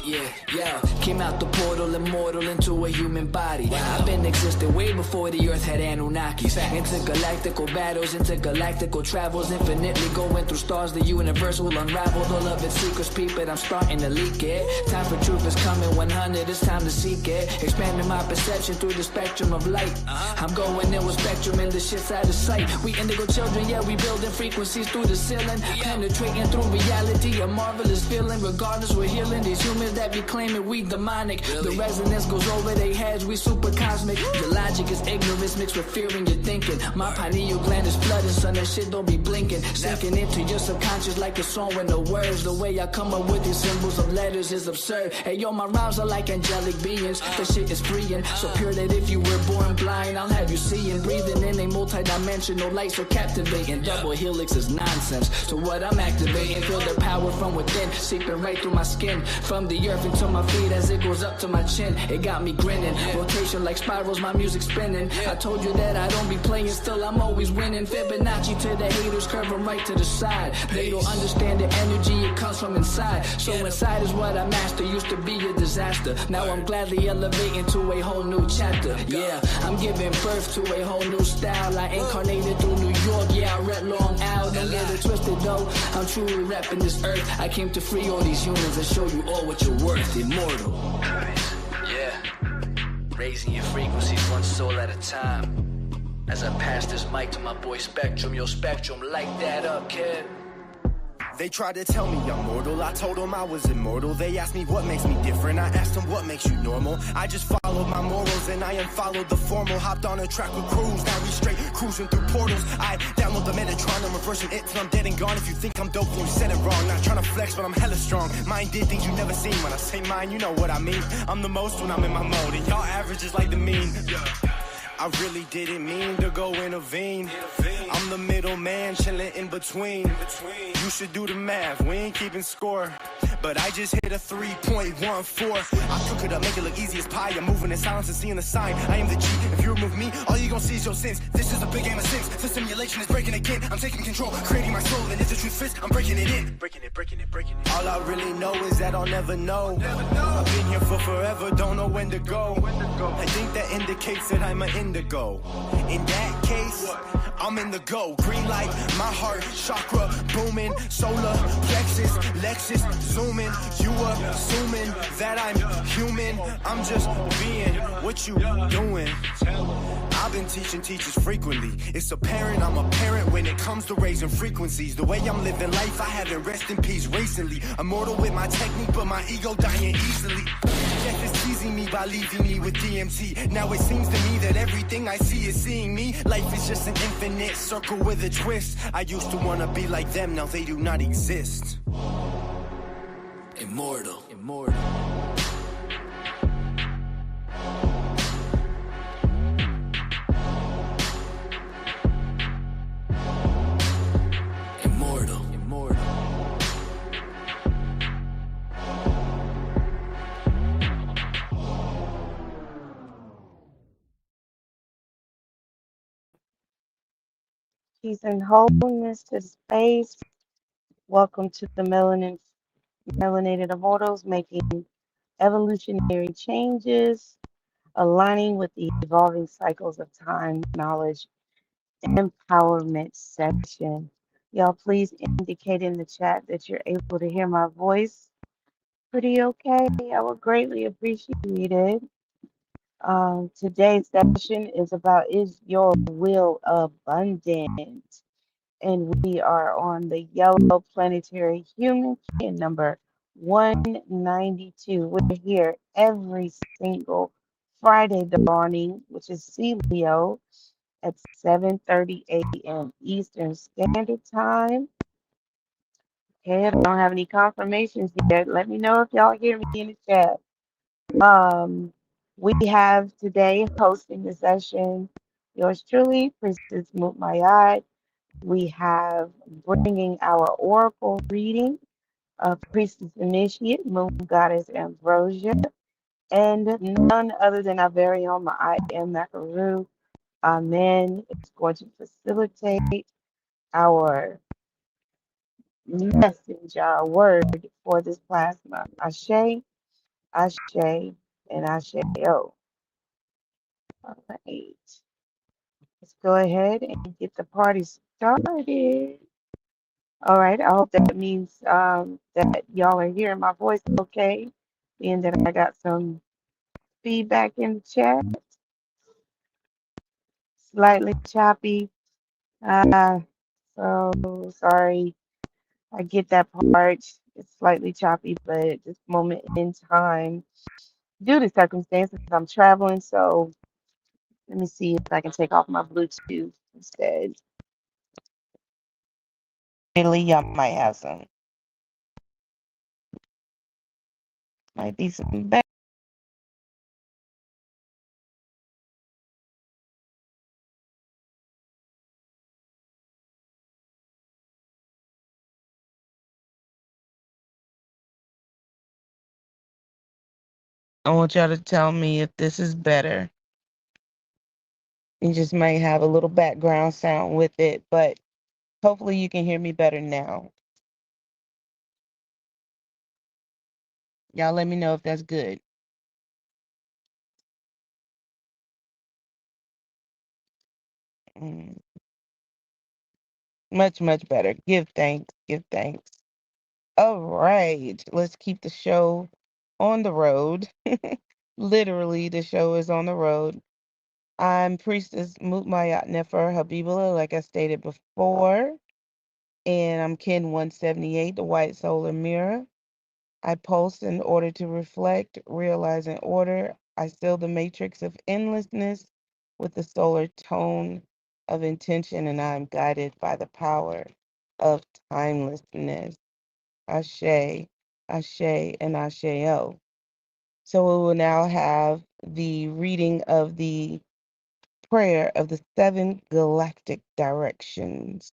Yeah. Came out the portal, immortal into a human body. I've been existing way before the earth had Anunnakis. Intergalactical battles, intergalactical travels, infinitely going through stars. The universe will unravel all of its secrets, peep it. I'm starting to leak it. Time for truth is coming 100, it's time to seek it. Expanding my perception through the spectrum of light. I'm going in with spectrum and the shit's out of sight. We indigo children, yeah, we building frequencies through the ceiling. Penetrating through reality, a marvelous feeling. Regardless, we're healing these humans that be claiming we demonic. The resonance goes over their heads, we super cosmic. Your logic is ignorance mixed with fear in your thinking. My pineal gland is flooding, son, that shit don't be blinking. Sinking into your subconscious like a song with no words. The way I come up with these symbols of letters is absurd. Hey yo, my rhymes are like angelic beings. The shit is freeing, so pure that if you were born blind, I'll have you seeing. Breathing in a multi-dimensional light so captivating. Double helix is nonsense, so what I'm activating. Feel the power from within, seeping right through my skin. From the earth into my feet as it goes up to my chin. It got me grinning, rotation like spirals, my music spinning. I told you that I don't be playing, still I'm always winning. Fibonacci to the haters, curve them right to the side. They don't understand the energy, it comes from inside. So inside is what I master, used to be a disaster. Now I'm gladly elevating to a whole new chapter. Yeah, I'm giving birth to a whole new style. I incarnated through New York, yeah, I read Long Isle. Don't get it twisted though, I'm truly repping this earth. I came to free all these humans and show you all what you're worth. Immortal. Yeah, raising your frequencies one soul at a time. As I pass this mic to my boy Spectrum, yo Spectrum, light that up, kid. They tried to tell me I'm mortal, I told them I was immortal. They asked me what makes me different, I asked them what makes you normal. I just followed my morals and I unfollowed the formal. Hopped on a track with crews, now we straight cruising through portals. I download the Metatron, I'm reversing it till I'm dead and gone. If you think I'm dope, then you said it wrong. Not trying to flex, but I'm hella strong. Mine did things you never seen. When I say mine, you know what I mean. I'm the most when I'm in my mode, and y'all average is like the mean. I really didn't mean to go intervene. I'm the middleman chilling in between. You should do the math, we ain't keeping score. But I just hit a 3.14. I cook it up, make it look easy as pie. I'm moving in silence and seeing the sign. I am the G. If you remove me, all you gon' see is your sins. This is a big game of sins. The simulation is breaking again. I'm taking control, creating my soul. And if the truth fits, I'm breaking it in. Breaking it. All I really know is that I'll never know. I've been here for forever, don't know when to go. I think that indicates that I'm an indigo. In that case, I'm in the go. Green light, my heart, chakra booming. Solar plexus, Lexus zooming. You assuming that I'm human. I'm just being what you doing. I've been teaching teachers frequently. It's apparent I'm a parent when it comes to raising frequencies. The way I'm living life, I haven't rest in peace recently. Immortal with my technique, but my ego dying easily. Death is teasing me by leaving me with DMT. Now it seems to me that everything I see is seeing me. Life is just an infinite circle with a twist. I used to wanna be like them, now they do not exist. Immortal. Peace and wholeness to space. Welcome to the Melanated Immortals, making evolutionary changes, aligning with the evolving cycles of time, knowledge, empowerment section. Y'all please indicate in the chat that you're able to hear my voice pretty okay. I would greatly appreciate it. Today's session is about, is your will abundant? And we are on the yellow planetary human Kiin number 192. We're here every single Friday dawning, which is Celio, at 7:30 a.m. Eastern Standard Time. Okay, I don't have any confirmations yet. Let me know if y'all hear me in the chat. We have today hosting the session yours truly, Priestess Mutmayad. We have bringing our oracle reading, Priestess Initiate, Moon Goddess Ambrosia, and none other than our very own I Am Makaru. Amen. It's going to facilitate our message, our word for this plasma. Ashe. Ashe and Asheo. All right. Let's go ahead and get the party started. All right. I hope that means that y'all are hearing my voice okay. And that I got some feedback in the chat. Slightly choppy. Uh, so sorry. I get that part. It's slightly choppy, but at this moment in time, due to circumstances, I'm traveling. So let me see if I can take off my Bluetooth instead. Italy, y'all might have some. Might be some bad. I want y'all to tell me if this is better. You just might have a little background sound with it, but hopefully you can hear me better now. Y'all let me know if that's good. Mm, much, much better. Give thanks. Give thanks. All right. Let's keep the show on the road. Literally, the show is on the road. I'm Priestess Mutmayat Nefer Habibullah, like I stated before, and I'm Kin 178, the White Solar Mirror. I pulse in order to reflect, realize in order. I seal the matrix of endlessness with the solar tone of intention, and I am guided by the power of timelessness. Ashe, Ashe, and Asheo. So we will now have the reading of the prayer of the seven galactic directions.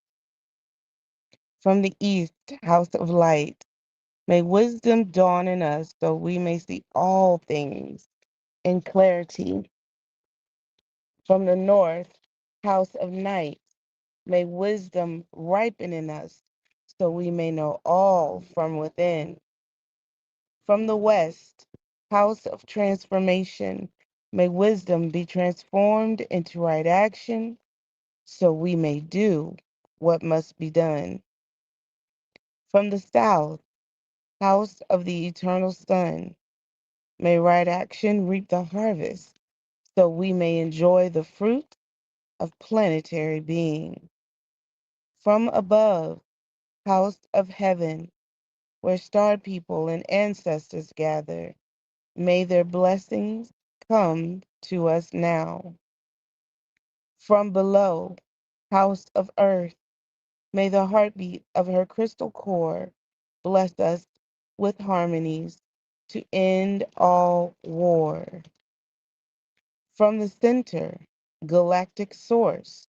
From the east, house of light, may wisdom dawn in us so we may see all things in clarity. From the north, house of night, may wisdom ripen in us so we may know all from within. From the west, house of transformation, may wisdom be transformed into right action so we may do what must be done. From the south, house of the eternal sun, may right action reap the harvest so we may enjoy the fruit of planetary being. From above, house of heaven, where star people and ancestors gather, may their blessings come to us now. From below, house of earth, may the heartbeat of her crystal core bless us with harmonies to end all war. From the center, galactic source,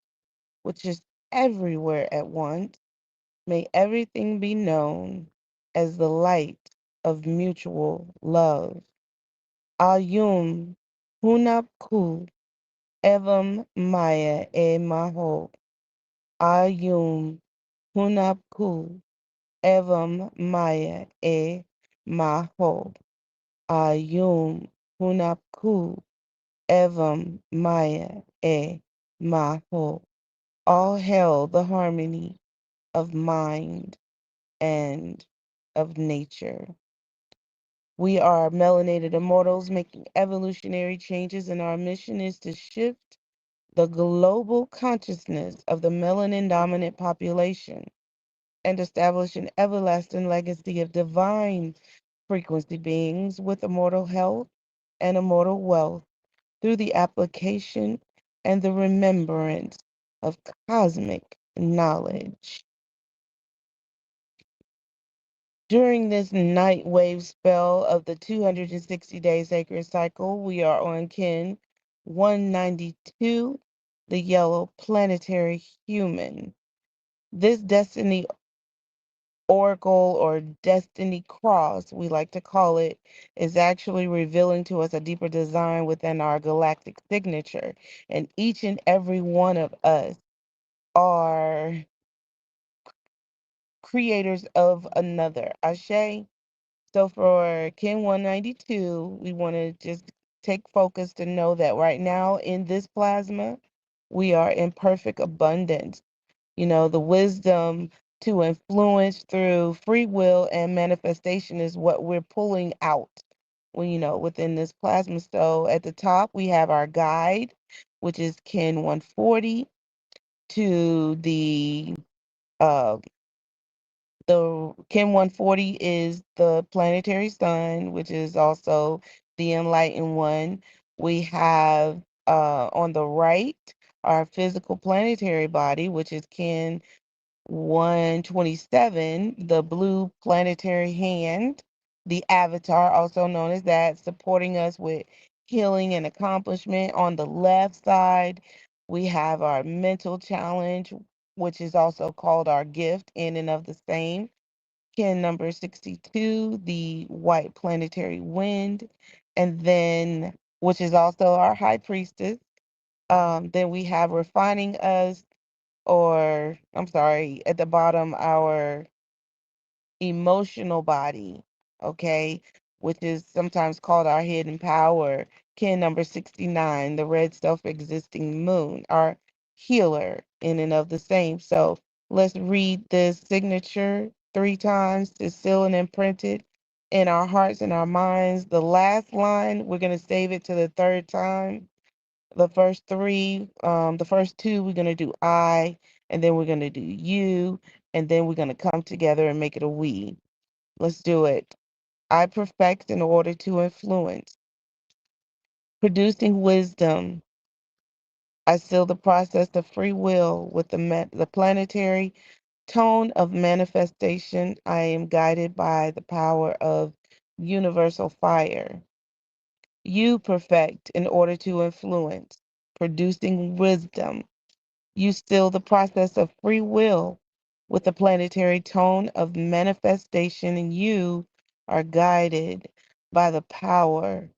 which is everywhere at once, may everything be known as the light of mutual love. Ayum Hunapku Evam Maya E Maho. Ayum Hunapku Evam Maya E Maho. Ayum Hunapku Evam Maya E Maho. All hail the harmony of mind and of nature. We are melanated immortals making evolutionary changes, and our mission is to shift the global consciousness of the melanin dominant population and establish an everlasting legacy of divine frequency beings with immortal health and immortal wealth through the application and the remembrance of cosmic knowledge. During this night wave spell of the 260-day sacred cycle, we are on Kin 192, the yellow planetary human. This destiny oracle or destiny cross, we like to call it, is actually revealing to us a deeper design within our galactic signature. And each and every one of us are creators of another. Ashe. So for Kin 192, we want to just take focus to know that right now in this plasma, we are in perfect abundance. The wisdom to influence through free will and manifestation is what we're pulling out within this plasma. So at the top, we have our guide, which is Kin 140 to uh, the Kim 140 is the planetary sun, which is also the enlightened one. We have on the right our physical planetary body, which is Kin 127, the blue planetary hand, the avatar, also known as that, supporting us with healing and accomplishment. On the left side, we have our mental challenge, which is also called our gift in and of the same. Kin number 62, the white planetary wind, and then, which is also our high priestess. Then we have refining us, or I'm sorry, at the bottom, our emotional body, okay, which is sometimes called our hidden power. Kin number 69, the red self existing moon, our healer in and of the same. So let's read this signature 3 times to seal and imprint it in our hearts and our minds. The last line, we're going to save it to the third time. The first three, the first two, we're going to do I, and then we're going to do you, and then we're going to come together and make it a we. Let's do it. I perfect in order to influence. Producing wisdom. I seal the process of free will with the planetary tone of manifestation. I am guided by the power of universal fire. You perfect in order to influence. Producing wisdom. You still the process of free will with the planetary tone of manifestation, and you are guided by the power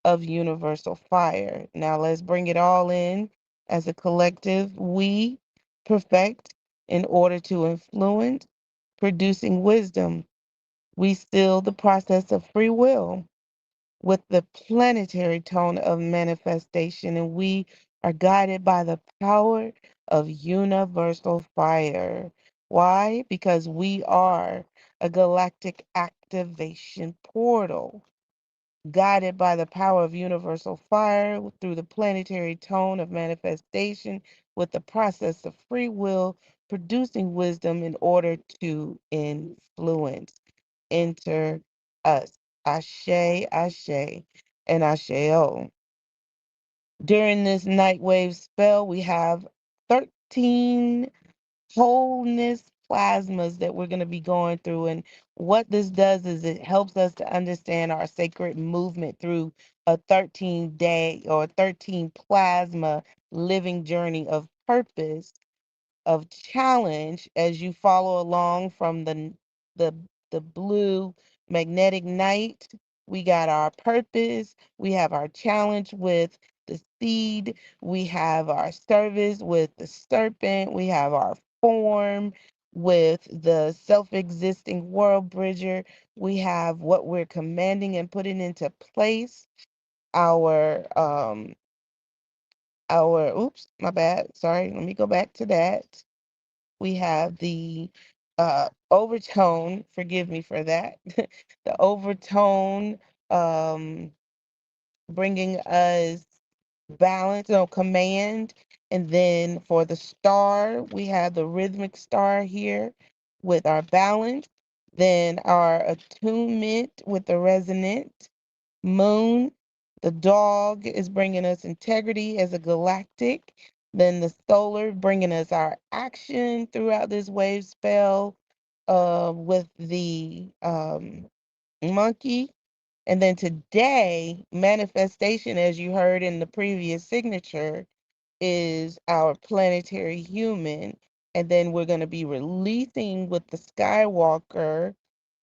of universal fire. Now let's bring it all in as a collective. We perfect in order to influence, producing wisdom. We still the process of free will with the planetary tone of manifestation, and we are guided by the power of universal fire. Why? Because we are a galactic activation portal, guided by the power of universal fire through the planetary tone of manifestation with the process of free will, producing wisdom in order to influence. Enter us. Ashe, Ashe, and Asheo. During this night wave spell, we have 13 wholeness plasmas that we're going to be going through. And what this does is it helps us to understand our sacred movement through a 13-day or 13 plasma living journey of purpose, of challenge, as you follow along from the the blue magnetic night. We got our purpose, we have our challenge with the seed, we have our service with the serpent, we have our form with the self-existing world bridger, we have what we're commanding and putting into place, our oops, my bad, sorry, let me go back to that. We have the overtone, forgive me for that, the overtone, um, bringing us balance, command. And then for the star, we have the rhythmic star here with our balance. Then our attunement with the resonant moon. The dog is bringing us integrity as a galactic. Then the solar bringing us our action throughout this wave spell with the monkey. And then today, manifestation, as you heard in the previous signature, is our planetary human. And then we're going to be releasing with the Skywalker,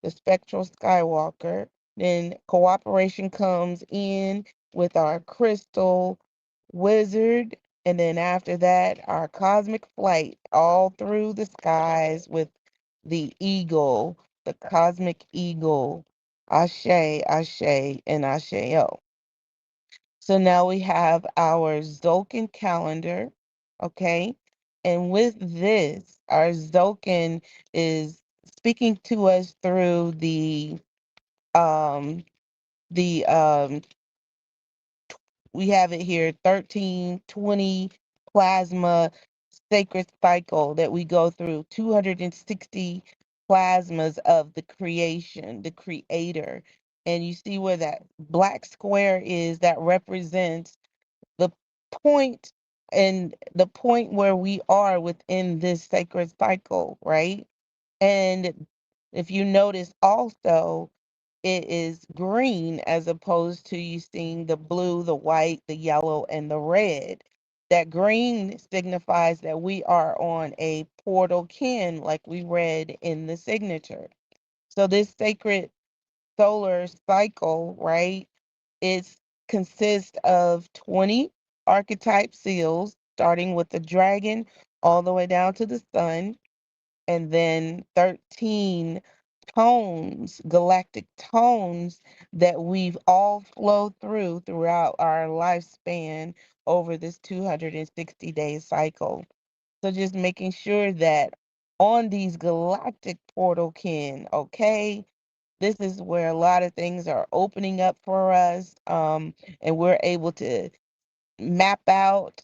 the spectral Skywalker. Then cooperation comes in with our crystal wizard. And then after that, our cosmic flight all through the skies with the eagle, the cosmic eagle. Ashe, Ashe, and Asheo. So now we have our Zolkin calendar, okay? And with this, our Zolkin is speaking to us through um the we have it here 1320 plasma sacred cycle that we go through 260 plasmas of the creation, the creator. And you see where that black square is, that represents the point, and the point where we are within this sacred cycle, right? And if you notice also, it is green as opposed to you seeing the blue, the white, the yellow, and the red. That green signifies that we are on a portal kin, like we read in the signature. So this sacred solar cycle, right? It consists of 20 archetype seals, starting with the dragon all the way down to the sun, and then 13 tones, galactic tones that we've all flowed through throughout our lifespan over this 260-day cycle. So just making sure that on these galactic portal kin, okay, this is where a lot of things are opening up for us, and we're able to map out,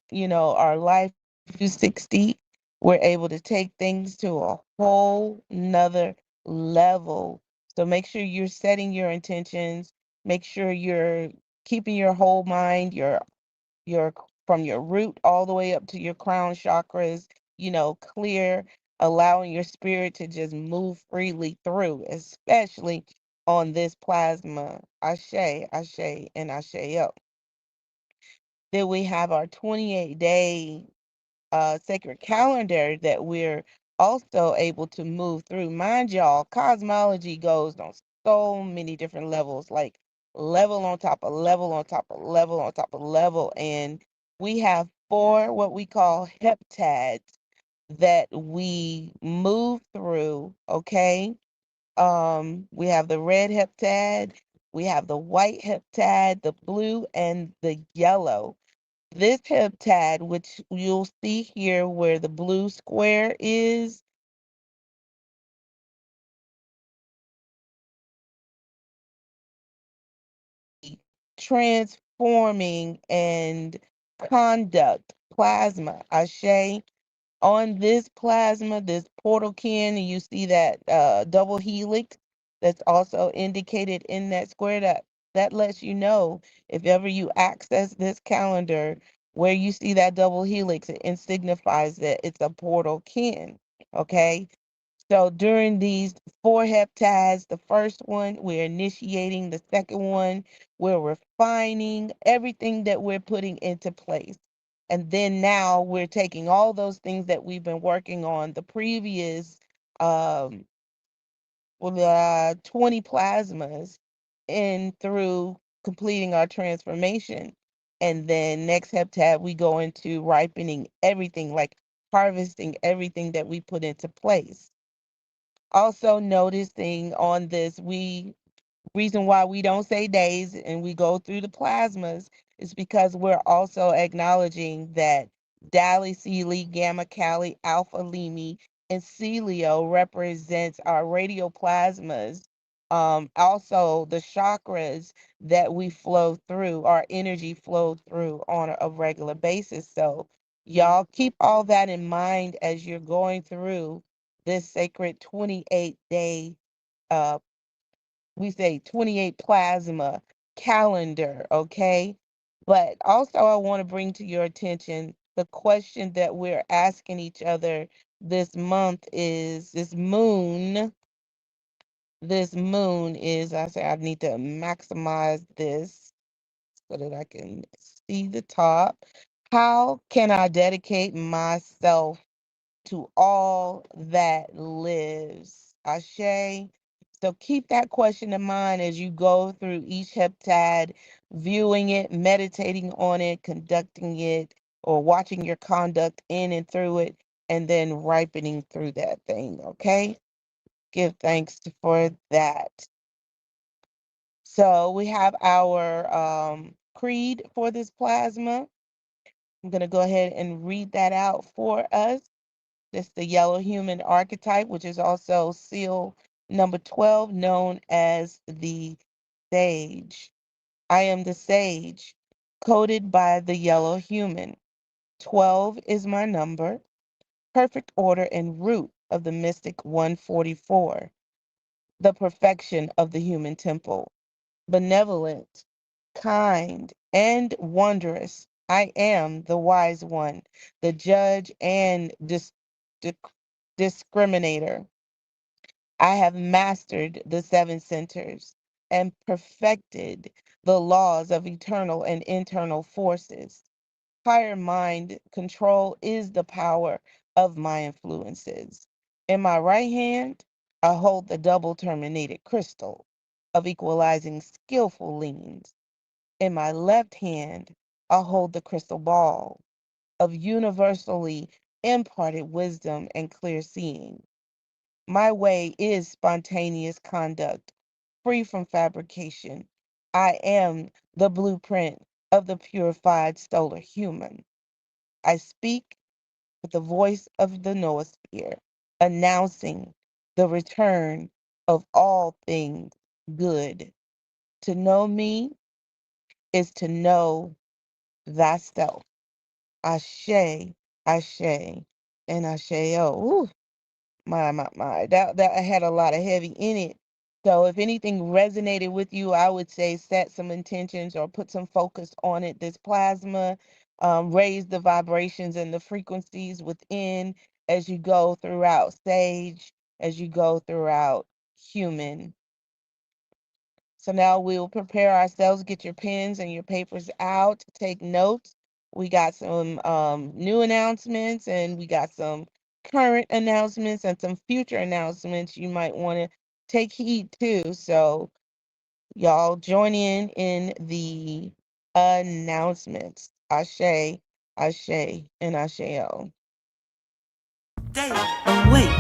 our life through 60. We're able to take things to a whole nother level. So make sure you're setting your intentions. Make sure you're keeping your whole mind, your from your root all the way up to your crown chakras, clear, allowing your spirit to just move freely through, especially on this plasma. Ashe, Ashe, and Asheo. Then we have our 28-day sacred calendar that we're also able to move through. Mind y'all, cosmology goes on so many different levels, like level on top of level on top of level on top of level. And we have four what we call heptads that we move through, okay? We have the red heptad, we have the white heptad, the blue, and the yellow. This heptad, which you'll see here where the blue square is, transforming and conduct plasma. Ashe. On this plasma, this portal kin, you see that double helix that's also indicated in that square. That lets you know if ever you access this calendar where you see that double helix, it signifies that it's a portal kin. Okay. So during these four heptads, the first one, we're initiating, the second one, we're refining everything that we're putting into place. And then now we're taking all those things that we've been working on, the previous um, 20 plasmas, and through completing our transformation. And then next heptad, we go into ripening everything, like harvesting everything that we put into place. Also noticing on this, we reason why we don't say days and we go through the plasmas is because we're also acknowledging that Dali, Sealy, Gamma, Cali, Alpha, Limi, and Celio represents our radioplasmas. Also the chakras that we flow through, our energy flow through on a regular basis. So y'all keep all that in mind as you're going through this sacred 28-day uh we say 28 plasma calendar, okay? But also, I want to bring to your attention the question that we're asking each other this month is this moon. This moon is, I say, I need to maximize this so that I can see the top. How can I dedicate myself to all that lives? Ashe. So keep that question in mind as you go through each heptad, viewing it, meditating on it, conducting it, or watching your conduct in and through it, and then ripening through that thing. Okay? Give thanks for that. So we have our creed for this plasma. I'm going to go ahead and read that out for us. This is the yellow human archetype, which is also seal number 12, known as the sage. I am the sage, coded by the yellow human. 12 is my number, perfect order and root of the mystic 144, the perfection of the human temple. Benevolent, kind, and wondrous. I am the wise one, the judge and discriminator. I have mastered the seven centers and perfected the laws of eternal and internal forces. Higher mind control is the power of my influences. In my right hand, I hold the double terminated crystal of equalizing skillful leans. In my left hand, I hold the crystal ball of universally imparted wisdom and clear seeing. My way is spontaneous conduct, free from fabrication. I am the blueprint of the purified solar human. I speak with the voice of the noosphere, announcing the return of all things good. To know me is to know thyself. Ashe, Ashe, and Asheo. Ooh, my. That had a lot of heavy in it. So if anything resonated with you, I would say set some intentions or put some focus on it. This plasma, raise the vibrations and the frequencies within as you go throughout sage, as you go throughout human. So now we'll prepare ourselves, get your pens and your papers out, take notes. We got some new announcements and we got some current announcements and some future announcements you might want to take heed to. So y'all join in the announcements. Ashe, Ashe, and Asheo. Day awake,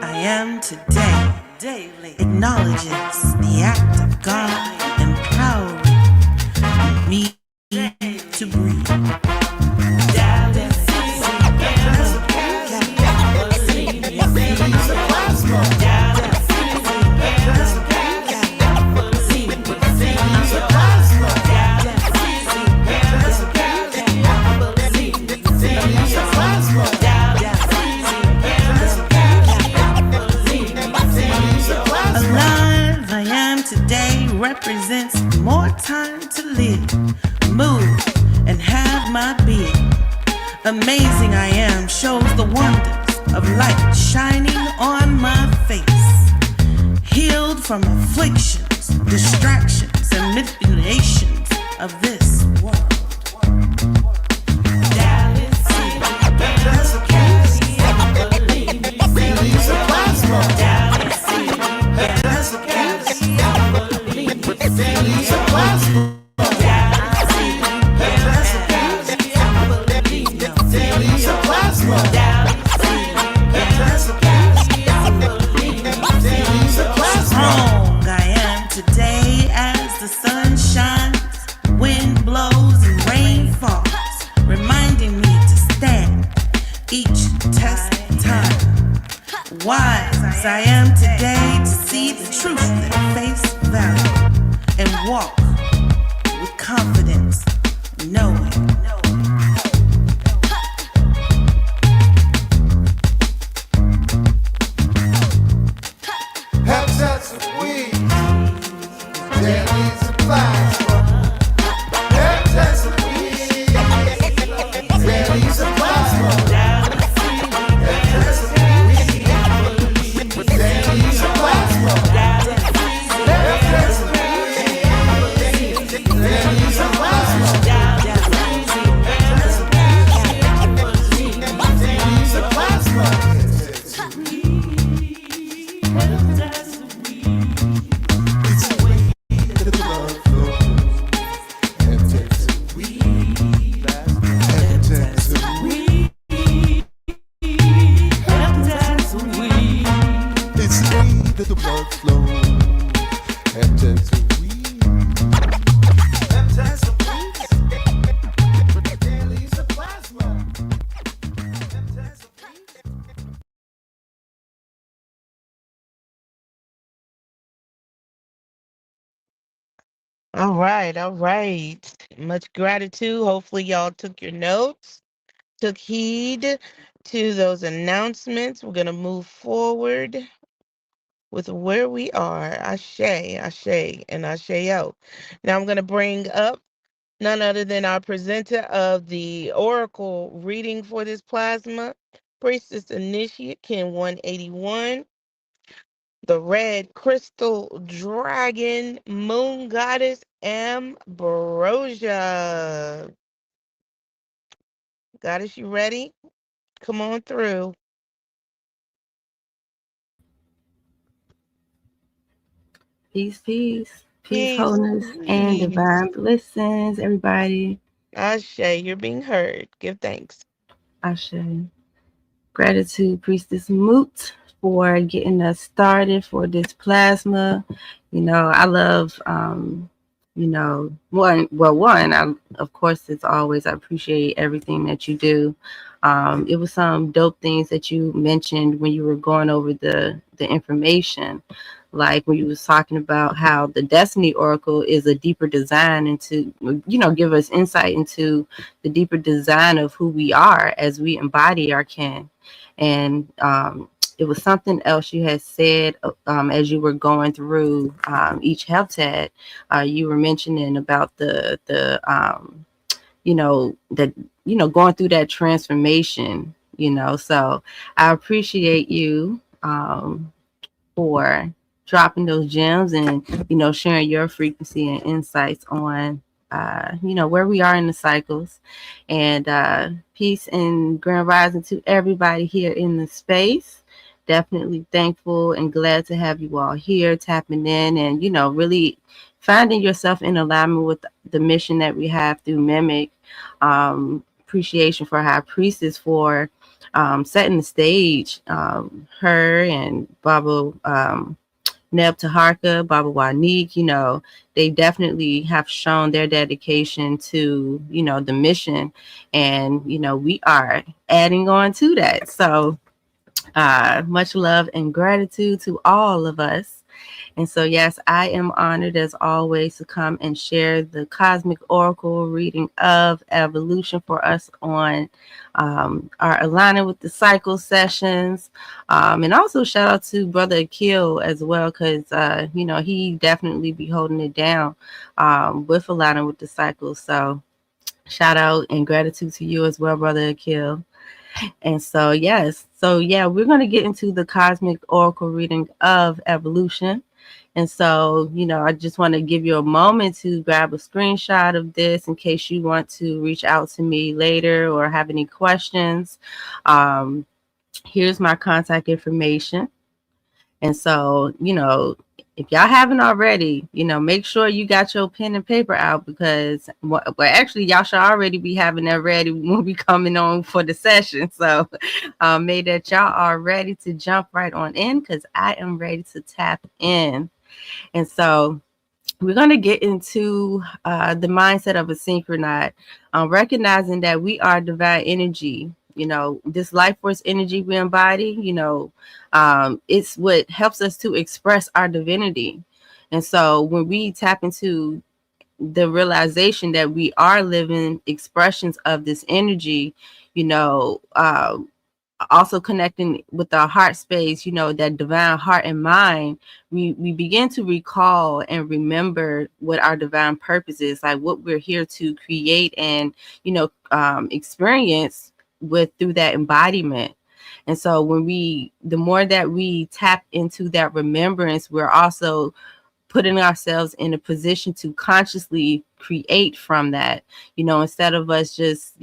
I am today. Daily acknowledges the act of God empowering me to breathe. Today represents more time to live, move, and have my being. Amazing I am shows the wonders of light shining on my face. Healed from afflictions, distractions, and manipulations of this world. Wise I am today to see the truth at face value and walk with confidence, knowing. Habitats of weeds, daily supplies. Habitats of weeds, daily supplies. Daily All right, all right. Much gratitude. Hopefully, y'all took your notes, took heed to those announcements. We're going to move forward with where we are. Ashe, Ashe, and Asheo. Now, I'm going to bring up none other than our presenter of the oracle reading for this plasma, Priestess Initiate, Kin 181, the red crystal dragon, moon goddess Ambrosia. Goddess, you ready? Come on through. Peace, peace, peace, Peace, wholeness, and peace. divine blessings, everybody. Ashe, you're being heard. Give thanks. Ashe. Gratitude, Priestess Moot, for getting us started for this plasma. I love, I, of course, as always, I appreciate everything that you do. It was some dope things that you mentioned when you were going over the information, like when you was talking about how the Destiny Oracle is a deeper design into, give us insight into the deeper design of who we are as we embody our kin. And it was something else you had said as you were going through each health tag. You were mentioning about that going through that transformation. So I appreciate you for dropping those gems and sharing your frequency and insights on where we are in the cycles. And peace and grand rising to everybody here in the space. Definitely thankful and glad to have you all here tapping in and really finding yourself in alignment with the mission that we have through Mimic. Appreciation for High Priestess for setting the stage. Her and Baba Neb Taharka, Baba Wanique, they definitely have shown their dedication to, the mission. And, we are adding on to that. So much love and gratitude to all of us. And so, yes, I am honored as always to come and share the Cosmic Oracle reading of Evolution for us on our Aligning with the Cycle sessions. And also shout out to Brother Akil as well, because, he definitely be holding it down with Aligning with the Cycle. So shout out and gratitude to you as well, Brother Akil. And so, yes. So, yeah, we're going to get into the Cosmic Oracle reading of Evolution. And so, I just want to give you a moment to grab a screenshot of this in case you want to reach out to me later or have any questions. Here's my contact information. And so, if y'all haven't already, make sure you got your pen and paper out because, well, actually, y'all should already be having that ready when we coming on for the session. So, make that y'all are ready to jump right on in because I am ready to tap in. And so, we're going to get into the mindset of a synchronaut, recognizing that we are divine energy. This life force energy we embody, it's what helps us to express our divinity. And so when we tap into the realization that we are living expressions of this energy, also connecting with our heart space, that divine heart and mind, we begin to recall and remember what our divine purpose is, like what we're here to create and, experience with through that embodiment. And so the more that we tap into that remembrance, we're also putting ourselves in a position to consciously create from that, instead of us just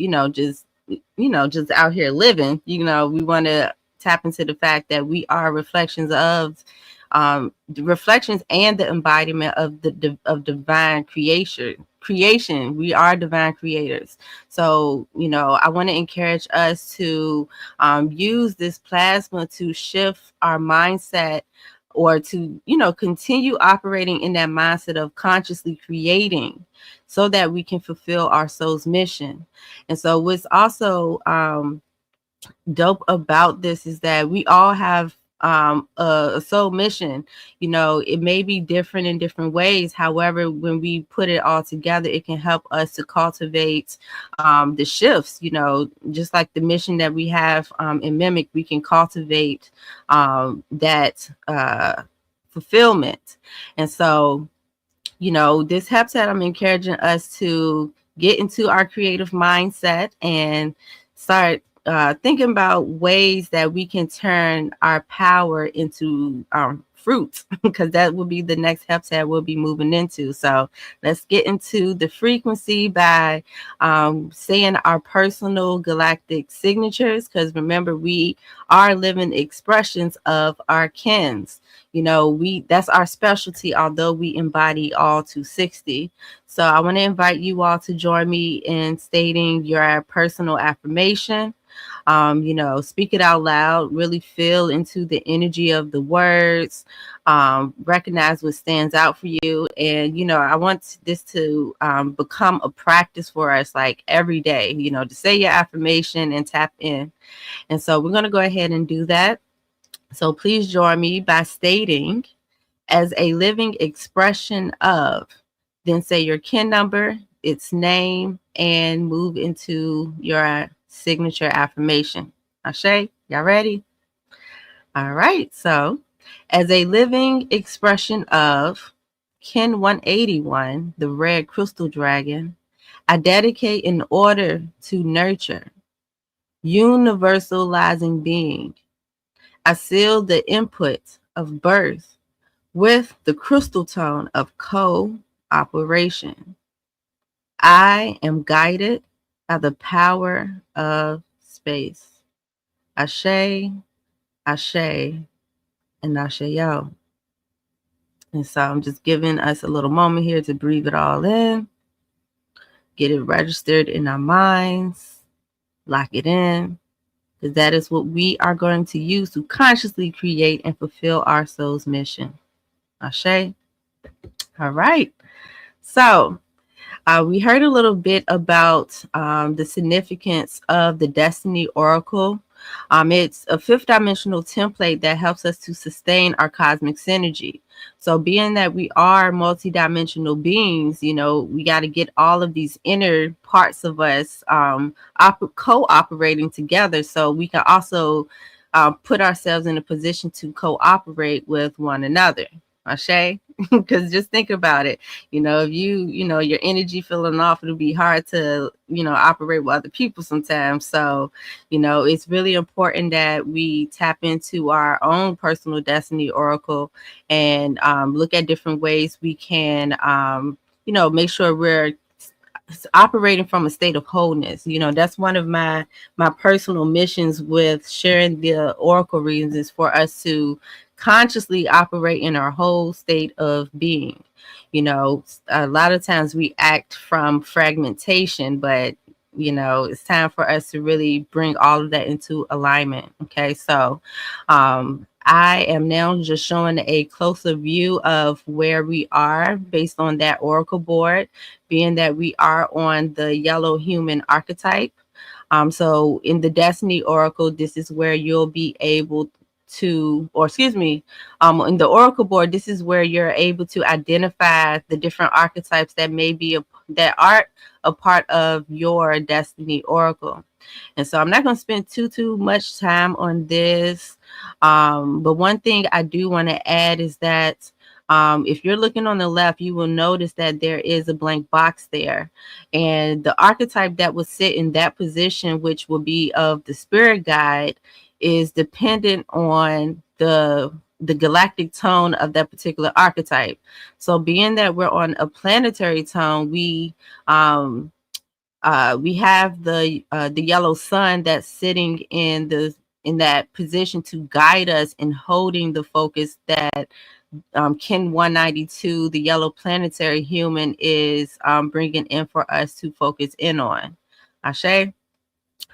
out here living. We want to tap into the fact that we are reflections of the reflections and the embodiment of of divine creation. We are divine creators. So I want to encourage us to use this plasma to shift our mindset, or to continue operating in that mindset of consciously creating so that we can fulfill our soul's mission. And so what's also dope about this is that we all have a soul mission. You know, it may be different in different ways. However, when we put it all together, it can help us to cultivate the shifts. You know, just like the mission that we have in Mimic, we can cultivate that fulfillment. And so, you know, this heptad, I'm encouraging us to get into our creative mindset and start thinking about ways that we can turn our power into fruit, because that will be the next heptad we'll be moving into. So let's get into the frequency by saying our personal galactic signatures, because remember, we are living expressions of our kins. You know, that's our specialty, although we embody all 260. So I want to invite you all to join me in stating your personal affirmation. You know, speak it out loud, really feel into the energy of the words, recognize what stands out for you. And, you know, I want this to become a practice for us, like every day, you know, to say your affirmation and tap in. And so we're going to go ahead and do that. So please join me by stating, as a living expression of, then say your kin number, its name, and move into your signature affirmation. Ashe, y'all ready? All right. So, as a living expression of Kin 181, the red crystal dragon, I dedicate in order to nurture universalizing being. I seal the input of birth with the crystal tone of cooperation. I am guided by the power of space. Ashe, Ashe, and Asheo. And so I'm just giving us a little moment here to breathe it all in, get it registered in our minds, lock it in, because that is what we are going to use to consciously create and fulfill our soul's mission. Ashe. All right. So we heard a little bit about the significance of the Destiny Oracle. It's a fifth dimensional template that helps us to sustain our cosmic synergy. So being that we are multidimensional beings, you know, we got to get all of these inner parts of us cooperating together, so we can also put ourselves in a position to cooperate with one another. Ashe? Because just think about it. You know, if you know, your energy feeling off, it'll be hard to, you know, operate with other people sometimes. So, you know, it's really important that we tap into our own personal destiny oracle and look at different ways we can, you know, make sure we're operating from a state of wholeness. You know, that's one of my personal missions with sharing the oracle readings, is for us to consciously operate in our whole state of being. You know, a lot of times we act from fragmentation, but you know, it's time for us to really bring all of that into alignment. Okay, so I am now just showing a closer view of where we are based on that oracle board, being that we are on the yellow human archetype. So in the Destiny Oracle, this is where you'll be able to, or excuse me, in the oracle board, this is where you're able to identify the different archetypes that may be that are a part of your destiny oracle. And so I'm not going to spend too much time on this, but one thing I do want to add is that if you're looking on the left, you will notice that there is a blank box there, and the archetype that will sit in that position, which will be of the spirit guide, is dependent on the galactic tone of that particular archetype. So being that we're on a planetary tone, we have the yellow sun that's sitting in that position to guide us in holding the focus that Kin 192, the yellow planetary human, is bringing in for us to focus in on. Ashe?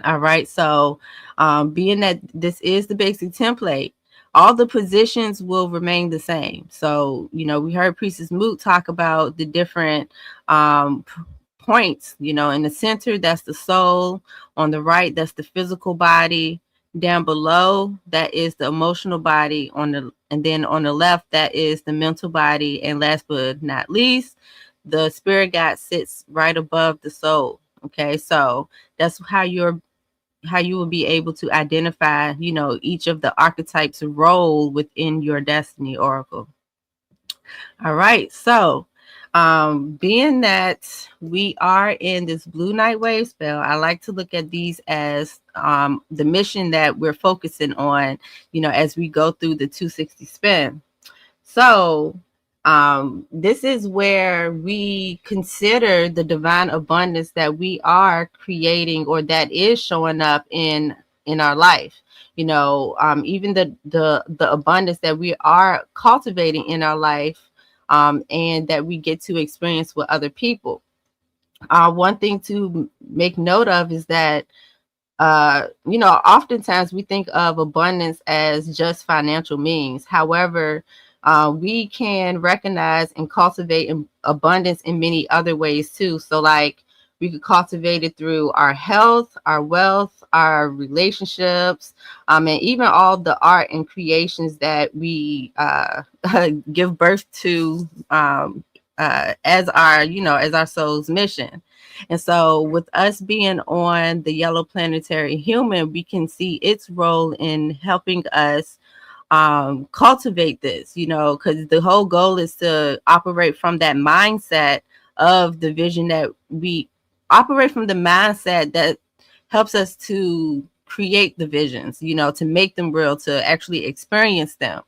All right, so being that this is the basic template, all the positions will remain the same. So, you know, we heard Priestess Moot talk about the different points. You know, in the center, that's the soul. On the right, that's the physical body. Down below, that is the emotional body and then on the left, that is the mental body. And last but not least, the spirit guide sits right above the soul. Okay, so that's how you will be able to identify, each of the archetypes role within your destiny oracle. All right, so being that we are in this blue night wave spell, I like to look at these as the mission that we're focusing on, as we go through the 260 spin. So this is where we consider the divine abundance that we are creating or that is showing up in our life. Even the abundance that we are cultivating in our life, and that we get to experience with other people. One thing to make note of is that oftentimes we think of abundance as just financial means. However, we can recognize and cultivate abundance in many other ways too. So like we could cultivate it through our health, our wealth, our relationships, and even all the art and creations that we give birth to, as our soul's mission. And so with us being on the yellow planetary human, we can see its role in helping us cultivate this, because the whole goal is to operate from that mindset of the vision that we operate from, the mindset that helps us to create the visions, to make them real, to actually experience them.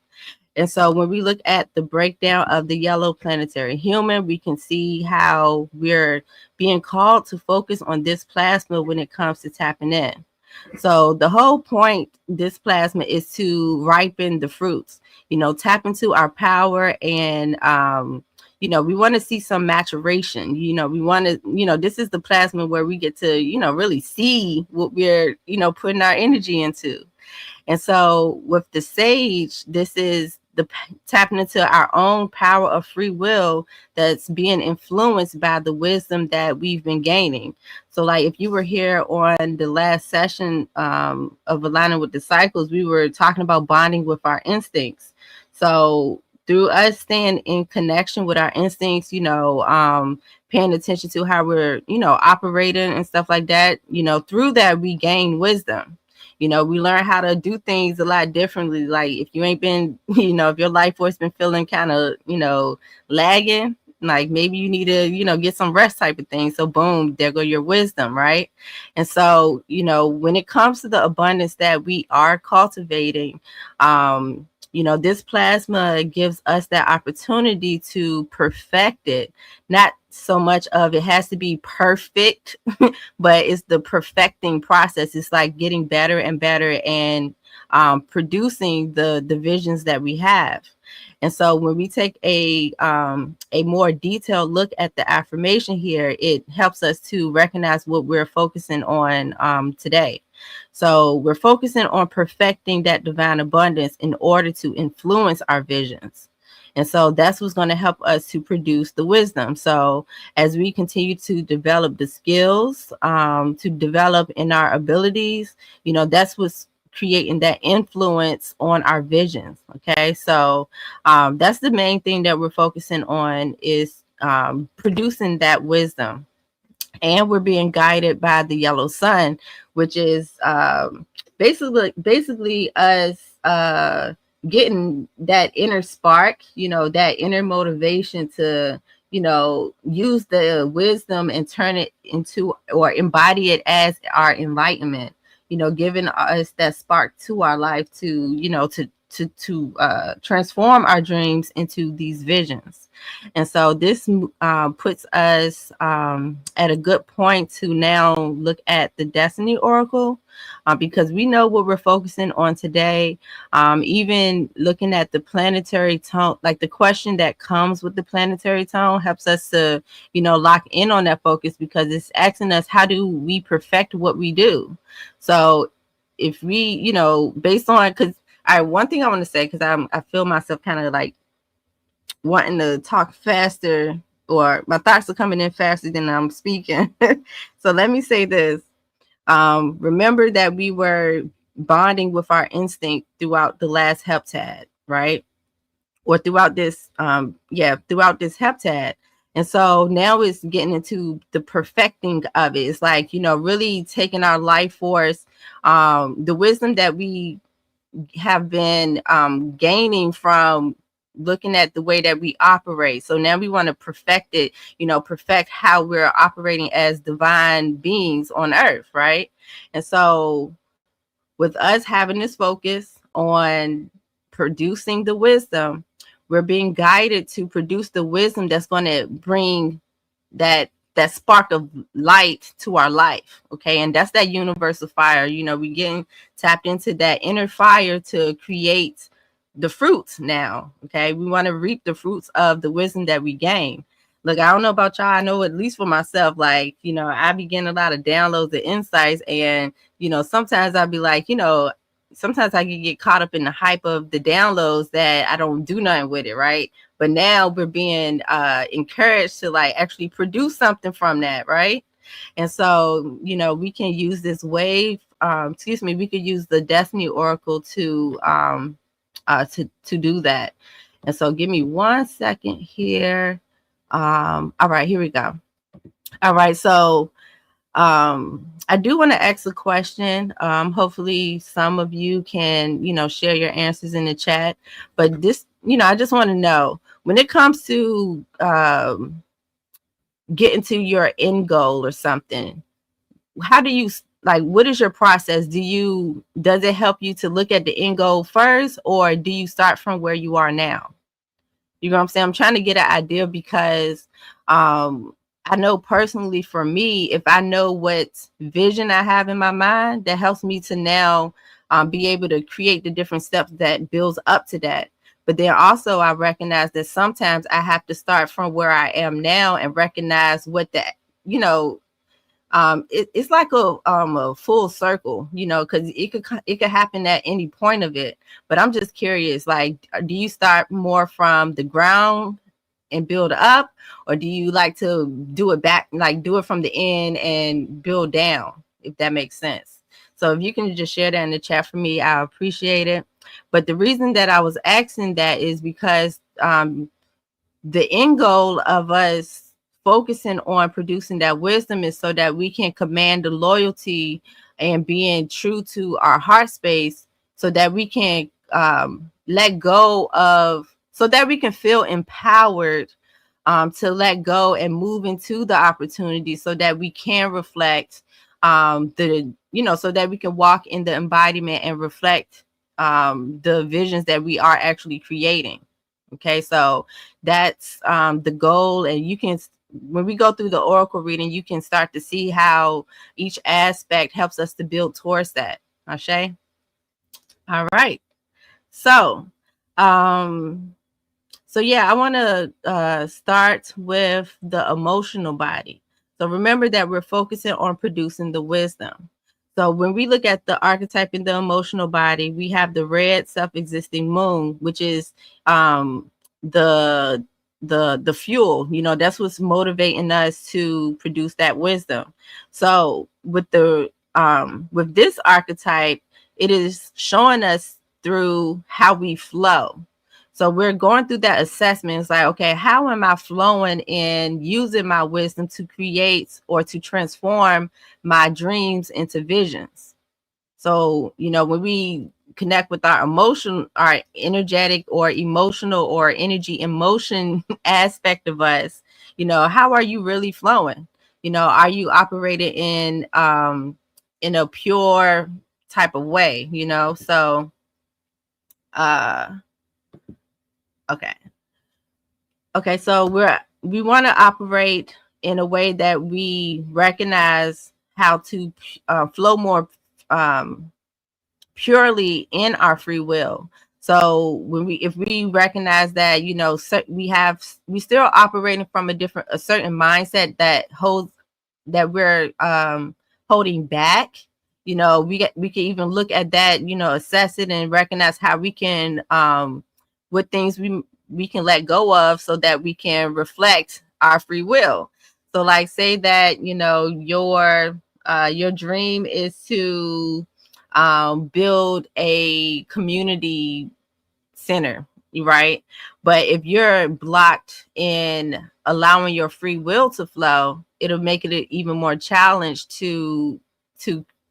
And so when we look at the breakdown of the yellow planetary human, we can see how we're being called to focus on this plasma when it comes to tapping in. So the whole point, this plasma, is to ripen the fruits, tap into our power. And, we want to see some maturation. We want to, this is the plasma where we get to, really see what we're, putting our energy into. And so with the sage, this is the tapping into our own power of free will that's being influenced by the wisdom that we've been gaining. So like if you were here on the last session of Aligning with the Cycles, we were talking about bonding with our instincts. So through us staying in connection with our instincts, paying attention to how we're, operating and stuff like that, through that we gain wisdom. We learn how to do things a lot differently. Like if you ain't been, if your life force been feeling kind of, lagging, like maybe you need to, get some rest type of thing. So boom, there go your wisdom, right? And so, when it comes to the abundance that we are cultivating, this plasma gives us that opportunity to perfect it. Not so much of it has to be perfect, but it's the perfecting process. It's like getting better and better and producing the visions that we have. And so when we take a more detailed look at the affirmation here, it helps us to recognize what we're focusing on today. So we're focusing on perfecting that divine abundance in order to influence our visions. And so that's what's going to help us to produce the wisdom. So as we continue to develop the skills, to develop in our abilities, that's what's creating that influence on our visions. Okay, so that's the main thing that we're focusing on, is producing that wisdom. And we're being guided by the yellow sun, which is basically us getting that inner spark, that inner motivation to, use the wisdom and turn it into, or embody it as our enlightenment, giving us that spark to our life to, to transform our dreams into these visions. And so this puts us at a good point to now look at the Destiny Oracle, because we know what we're focusing on today. Even looking at the planetary tone, like the question that comes with the planetary tone helps us to, lock in on that focus, because it's asking us, how do we perfect what we do? So if we, based on, because one thing I want to say, because I feel myself kind of like wanting to talk faster, or my thoughts are coming in faster than I'm speaking. So let me say this. Remember that we were bonding with our instinct throughout the last heptad, right? Or throughout this throughout this heptad. And so now it's getting into the perfecting of it. It's like, really taking our life force, the wisdom that we have been gaining from looking at the way that we operate. So now we want to perfect it, perfect how we're operating as divine beings on earth, right? And so with us having this focus on producing the wisdom, we're being guided to produce the wisdom that's going to bring that spark of light to our life. Okay. And that's that universal fire. We getting tapped into that inner fire to create the fruits now. Okay. We want to reap the fruits of the wisdom that we gain. Look, I don't know about y'all. I know at least for myself, like, I be getting a lot of downloads and insights. And, sometimes I'll be like, sometimes I can get caught up in the hype of the downloads that I don't do nothing with it, right? But now we're being encouraged to like actually produce something from that, right? And so, we can use this wave. We could use the Destiny Oracle to do that. And so, give me 1 second here. All right, here we go. All right, so I do want to ask a question. Hopefully some of you can, share your answers in the chat. But this, I just want to know, when it comes to getting to your end goal or something, how do you, like, what is your process? Does it help you to look at the end goal first, or do you start from where you are now? You know what I'm saying? I'm trying to get an idea because I know personally for me, if I know what vision I have in my mind, that helps me to now be able to create the different steps that builds up to that. But then also I recognize that sometimes I have to start from where I am now and recognize what that, it's like a full circle, because it could happen at any point of it. But I'm just curious, like, do you start more from the ground and build up, or do you like to do it back, like do it from the end and build down, if that makes sense? So if you can just share that in the chat for me, I appreciate it. But the reason that I was asking that is because the end goal of us focusing on producing that wisdom is so that we can command the loyalty and being true to our heart space, so that we can let go of, so that we can feel empowered to let go and move into the opportunity, so that we can reflect so that we can walk in the embodiment and reflect the visions that we are actually creating. Okay, so that's the goal. And you can, when we go through the oracle reading, you can start to see how each aspect helps us to build towards that. Ashe? All right. So, yeah, I want to start with the emotional body. So remember that we're focusing on producing the wisdom. So when we look at the archetype in the emotional body, we have the red self-existing moon, which is the fuel. That's what's motivating us to produce that wisdom. So with with this archetype, it is showing us through how we flow. So we're going through that assessment. It's like, okay, how am I flowing in using my wisdom to create or to transform my dreams into visions? So, when we connect with our emotion, our energetic or emotional or energy emotion aspect of us, how are you really flowing? Are you operating in a pure type of way? So Okay, so we want to operate in a way that we recognize how to flow more purely in our free will. So if we recognize that, we still operating from a certain mindset that we're holding back. We can even look at that, assess it and recognize how we can what things we can let go of, so that we can reflect our free will. So like, say that your dream is to build a community center, right? But if you're blocked in allowing your free will to flow, it'll make it even more challenge to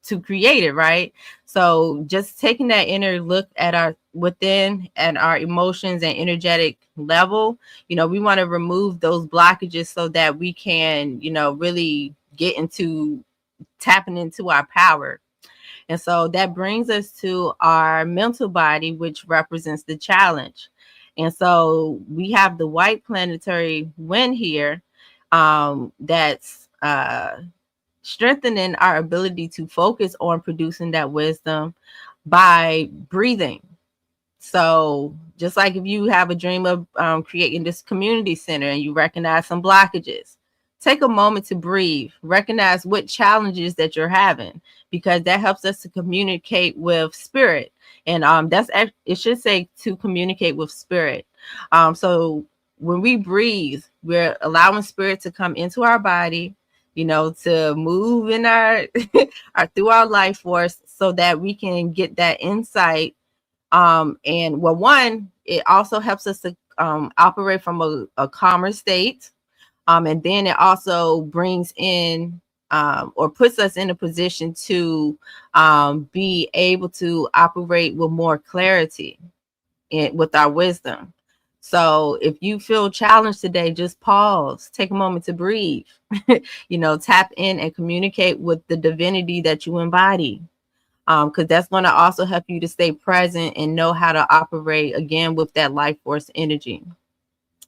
to create it, right? So just taking that inner look at our within and our emotions and energetic level, we want to remove those blockages so that we can, really get into tapping into our power. And so that brings us to our mental body, which represents the challenge. And so we have the white planetary wind here, that's strengthening our ability to focus on producing that wisdom by breathing. So just like if you have a dream of creating this community center and you recognize some blockages, take a moment to breathe, recognize what challenges that you're having, because that helps us to communicate with spirit. And it should say to communicate with spirit. So when we breathe, we're allowing spirit to come into our body, to move in our through our life force so that we can get that insight. And well, one, it also helps us to operate from a calmer state. And then it also brings in or puts us in a position to be able to operate with more clarity with our wisdom. So if you feel challenged today, just pause, take a moment to breathe, tap in and communicate with the divinity that you embody. Because that's going to also help you to stay present and know how to operate again with that life force energy.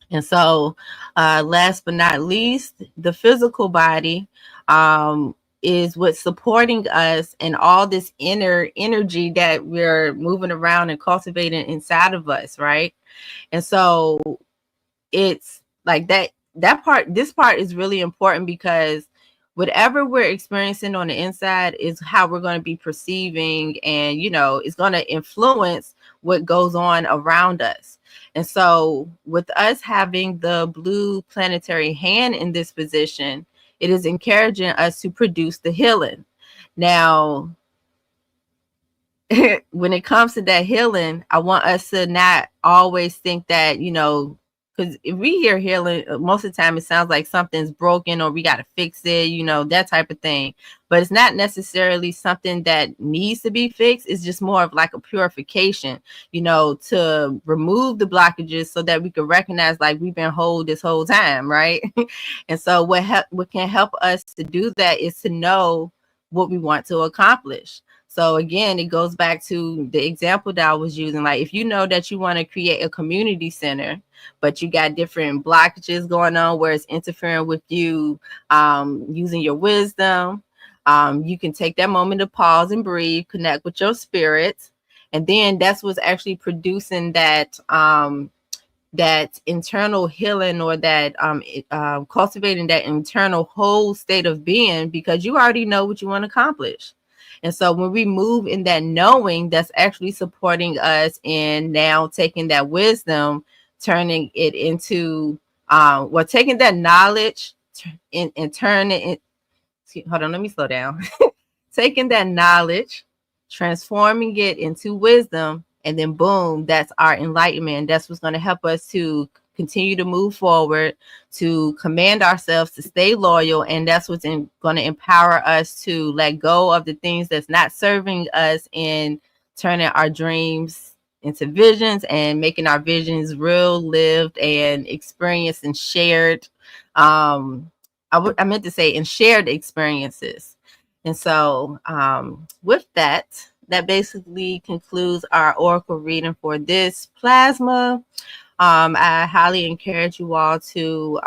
And so last but not least, the physical body is what's supporting us and all this inner energy that we're moving around and cultivating inside of us, right? And so it's like this part is really important, because whatever we're experiencing on the inside is how we're going to be perceiving, and it's going to influence what goes on around us. And so with us having the blue planetary hand in this position, it is encouraging us to produce the healing. Now, when it comes to that healing, I want us to not always think that, because if we hear healing, most of the time it sounds like something's broken or we got to fix it, that type of thing. But it's not necessarily something that needs to be fixed. It's just more of like a purification, to remove the blockages so that we can recognize like we've been whole this whole time, right? And so what can help us to do that is to know what we want to accomplish. So again, it goes back to the example that I was using. Like if you know that you want to create a community center, but you got different blockages going on where it's interfering with you using your wisdom, you can take that moment to pause and breathe, connect with your spirit. And then that's what's actually producing that that internal healing, or that cultivating that internal whole state of being, because you already know what you want to accomplish. And so when we move in that knowing, that's actually supporting us in now taking that wisdom, turning it into, taking that knowledge and turning it, hold on, let me slow down. Taking that knowledge, transforming it into wisdom, and then boom, that's our enlightenment. That's what's going to help us to continue to move forward, to command ourselves to stay loyal. And that's what's going to empower us to let go of the things that's not serving us, and turning our dreams into visions and making our visions real, lived, and experienced and shared. I meant to say in shared experiences. And so with that basically concludes our oracle reading for this plasma. I highly encourage you all to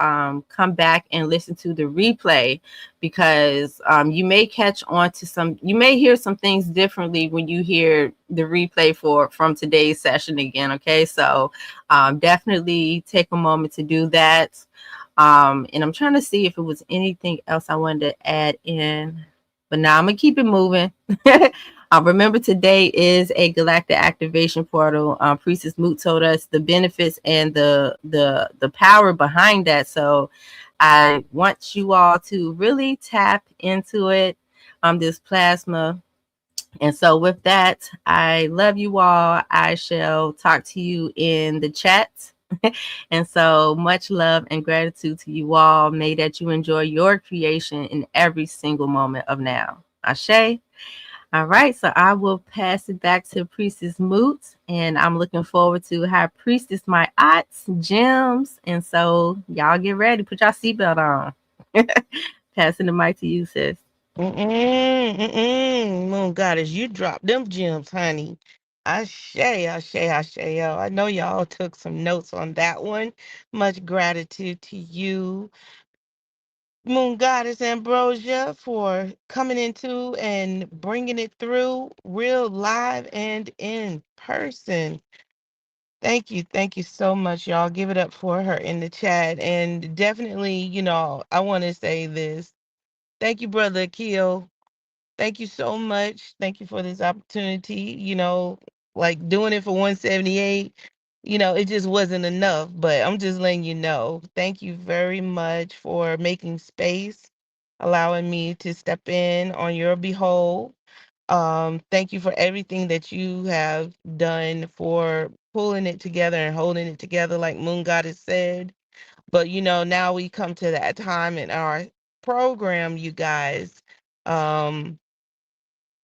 come back and listen to the replay, because you may catch on to you may hear some things differently when you hear the replay from today's session again. Okay, so definitely take a moment to do that. And I'm trying to see if it was anything else I wanted to add in, but now I'm gonna keep it moving. Remember, today is a galactic activation portal. Priestess Moot told us the benefits and the power behind that. So I want you all to really tap into it. This plasma And so, with that, I love you all. I shall talk to you in the chat. And so, much love and gratitude to you all. May that you enjoy your creation in every single moment of now. Ashe. All right, so I will pass it back to Priestess Moot, and I'm looking forward to High Priestess my Ots, Gems, and so y'all get ready, put y'all seatbelt on. Passing the mic to you, sis. Moon goddess, you dropped them gems, honey. Ashe. I know y'all took some notes on that one. Much gratitude to you, Moon Goddess Ambrosia, for coming into and bringing it through real live and in person. Thank you so much, y'all. Give it up for her in the chat. And definitely, I want to say this. Thank you, Brother Akil. Thank you so much. Thank you for this opportunity. Like doing it for 178, it just wasn't enough. But I'm just letting you know. Thank you very much for making space, allowing me to step in on your behold. Thank you for everything that you have done for pulling it together and holding it together, like Moon Goddess said. But now we come to that time in our program, you guys. Um,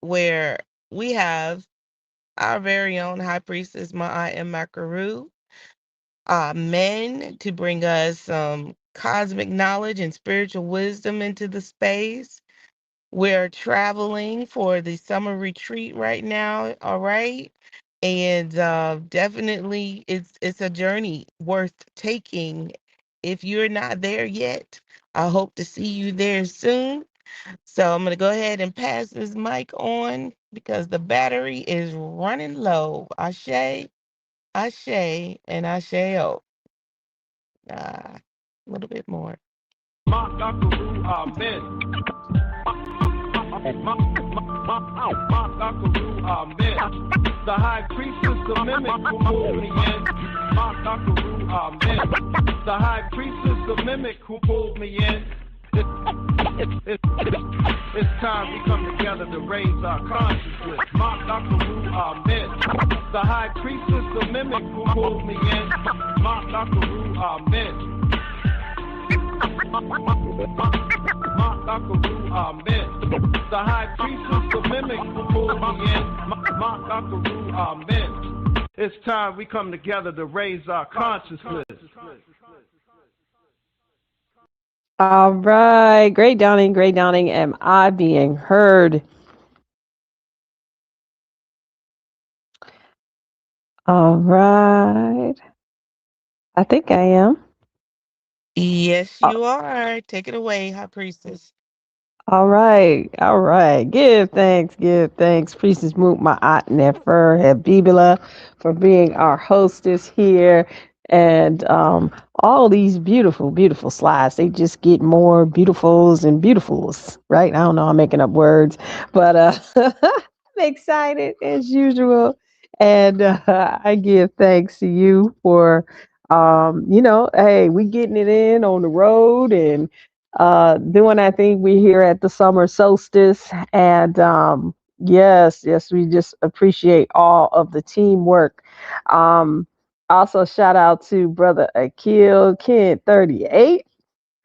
where we have our very own High Priestess Ma'at and Makaru, men to bring us some cosmic knowledge and spiritual wisdom into the space. We're traveling for the summer retreat right now, all right? And definitely it's a journey worth taking. If you're not there yet, I hope to see you there soon. So I'm going to go ahead and pass this mic on because the battery is running low. Ashe, Ashe, and Asheo. A little bit more. The high priestess, the mimic who pulled me in. The high priestess, the mimic who pulled me in. It's time we come together to raise our consciousness. Amen. The high priestess, the mimic who pulled me in. Amen. Amen. The high priestess, the mimic who pulled me in. Amen. It's time we come together to raise our consciousness. All right. Great dawning, great dawning. Am I being heard? All right. I think I am. Yes, you are. Take it away, High Priestess. All right. All right. Give thanks. Priestess Moot, my aunt Nefer Habibula, for being our hostess here. And all these beautiful, beautiful slides. They just get more beautifuls and beautifuls, right? I don't know. I'm making up words, but I'm excited as usual. And I give thanks to you for, hey, we getting it in on the road and doing I think we here at the summer solstice. And yes, we just appreciate all of the teamwork. Um, Also shout out to brother Akil Kiin 38,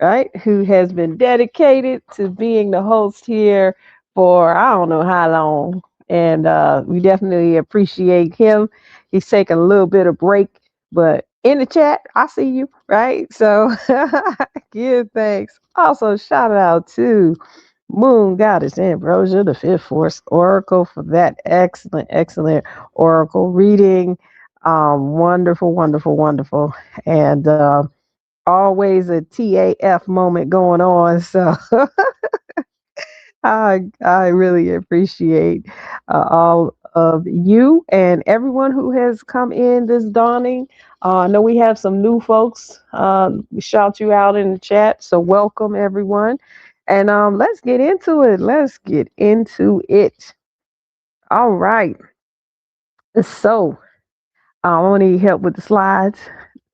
right, who has been dedicated to being the host here for I don't know how long. And we definitely appreciate him. He's taking a little bit of break, but in the chat, I see you, right? So give thanks. Also, shout out to Moon Goddess Ambrosia, the Fifth Force Oracle, for that excellent Oracle reading. Wonderful, wonderful, wonderful. And always a TAF moment going on. So I really appreciate all of you and everyone who has come in this dawning. I know we have some new folks. We shout you out in the chat. So welcome everyone. And let's get into it. Let's get into it. All right. So I want to need help with the slides.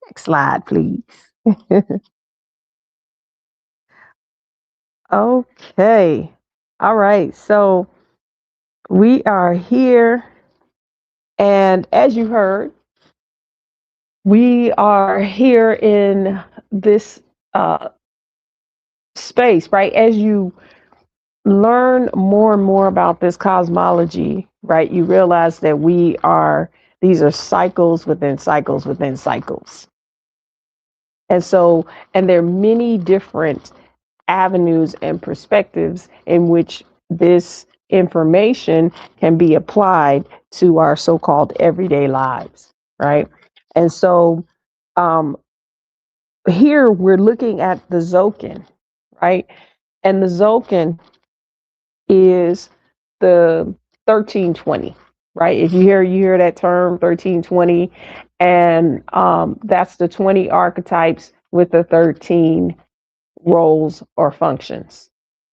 Next slide, please. Okay. All right. So We are here, and as you heard, we are here in this uh, space, right? As you learn more and more about this cosmology, right, you realize that these are cycles within cycles within cycles. And so, and there are many different avenues and perspectives in which this information can be applied to our so-called everyday lives, right? And so um, here we're looking at the Zokin, right? And the Zokin is the 1320, right? If you hear that term 1320, and that's the 20 archetypes with the 13 roles or functions,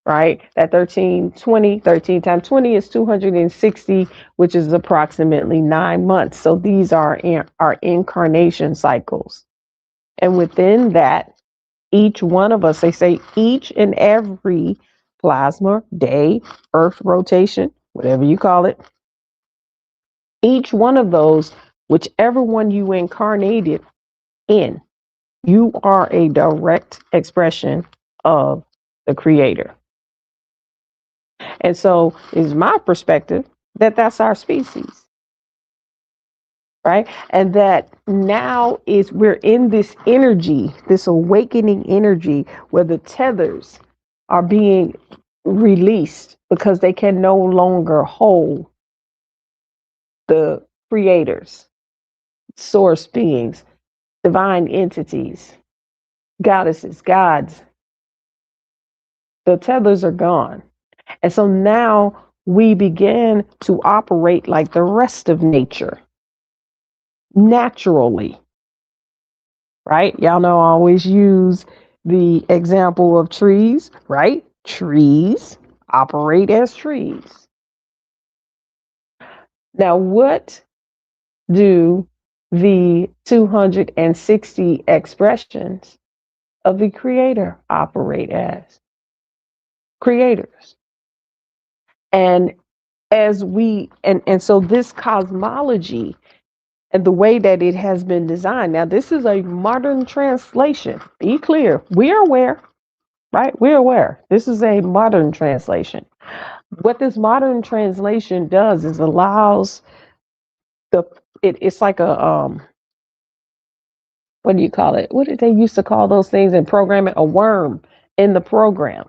right? That 13 times 20 is 260, which is approximately 9 months. So these are our incarnation cycles. And within that, each one of us, they say each and every plasma, day, earth rotation, whatever you call it, each one of those, whichever one you incarnated in, you are a direct expression of the creator. And so is my perspective that that's our species, right? And that now is we're in this energy, this awakening energy where the tethers are being released because they can no longer hold the creators, source beings, divine entities, goddesses, gods. The tethers are gone. And so now we begin to operate like the rest of nature, naturally, right? Y'all know I always use the example of trees, right? Trees operate as trees. Now, what do the 260 expressions of the creator operate as? Creators. And and so this cosmology and the way that it has been designed. Now, this is a modern translation. Be clear. We're aware, right? We're aware. This is a modern translation. What this modern translation does is allows it's like a what do you call it? What did they used to call those things in programming? A worm in the program.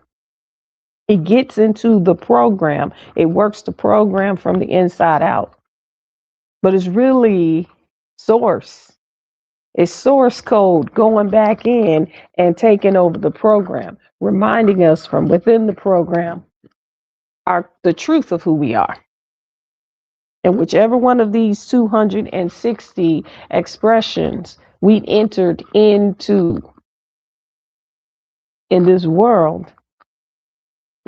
It gets into the program. It works the program from the inside out. But it's really source. It's source code going back in and taking over the program, reminding us from within the program the truth of who we are. And whichever one of these 260 expressions we entered into in this world,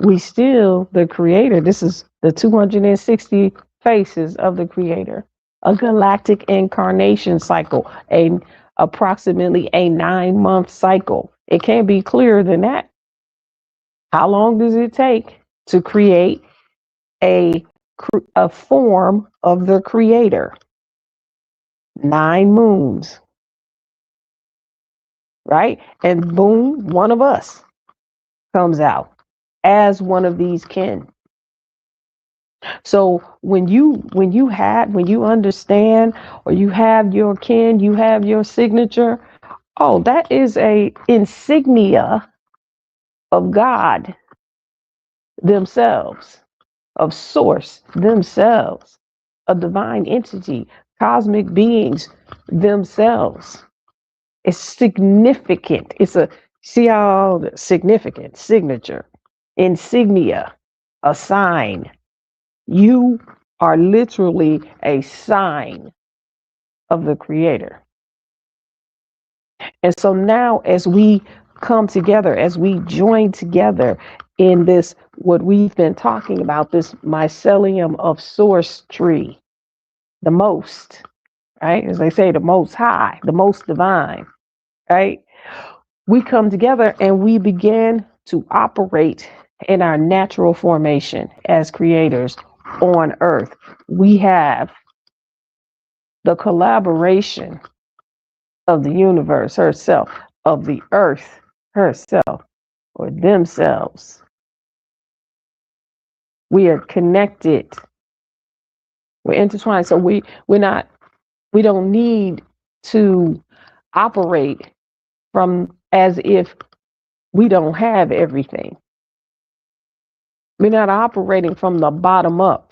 we still the creator. This is the 260 faces of the creator, a galactic incarnation cycle, approximately a 9-month cycle. It can't be clearer than that. How long does it take to create a form of the creator? 9 moons, right? And boom, one of us comes out as one of these kin. So when you understand, or you have your kin, you have your signature, oh, that is a insignia of God themselves, of source themselves, a divine entity, cosmic beings themselves. It's significant. It's a see how significant signature, insignia, a sign. You are literally a sign of the creator. And so now as we come together, as we join together in this, what we've been talking about, this mycelium of source tree, the most, right? As they say, the most high, the most divine, right? We come together and we begin to operate in our natural formation as creators on Earth. We have the collaboration of the universe herself, of the Earth herself, or themselves. We are connected. We're intertwined. So we don't need to operate from as if we don't have everything. We're not operating from the bottom up.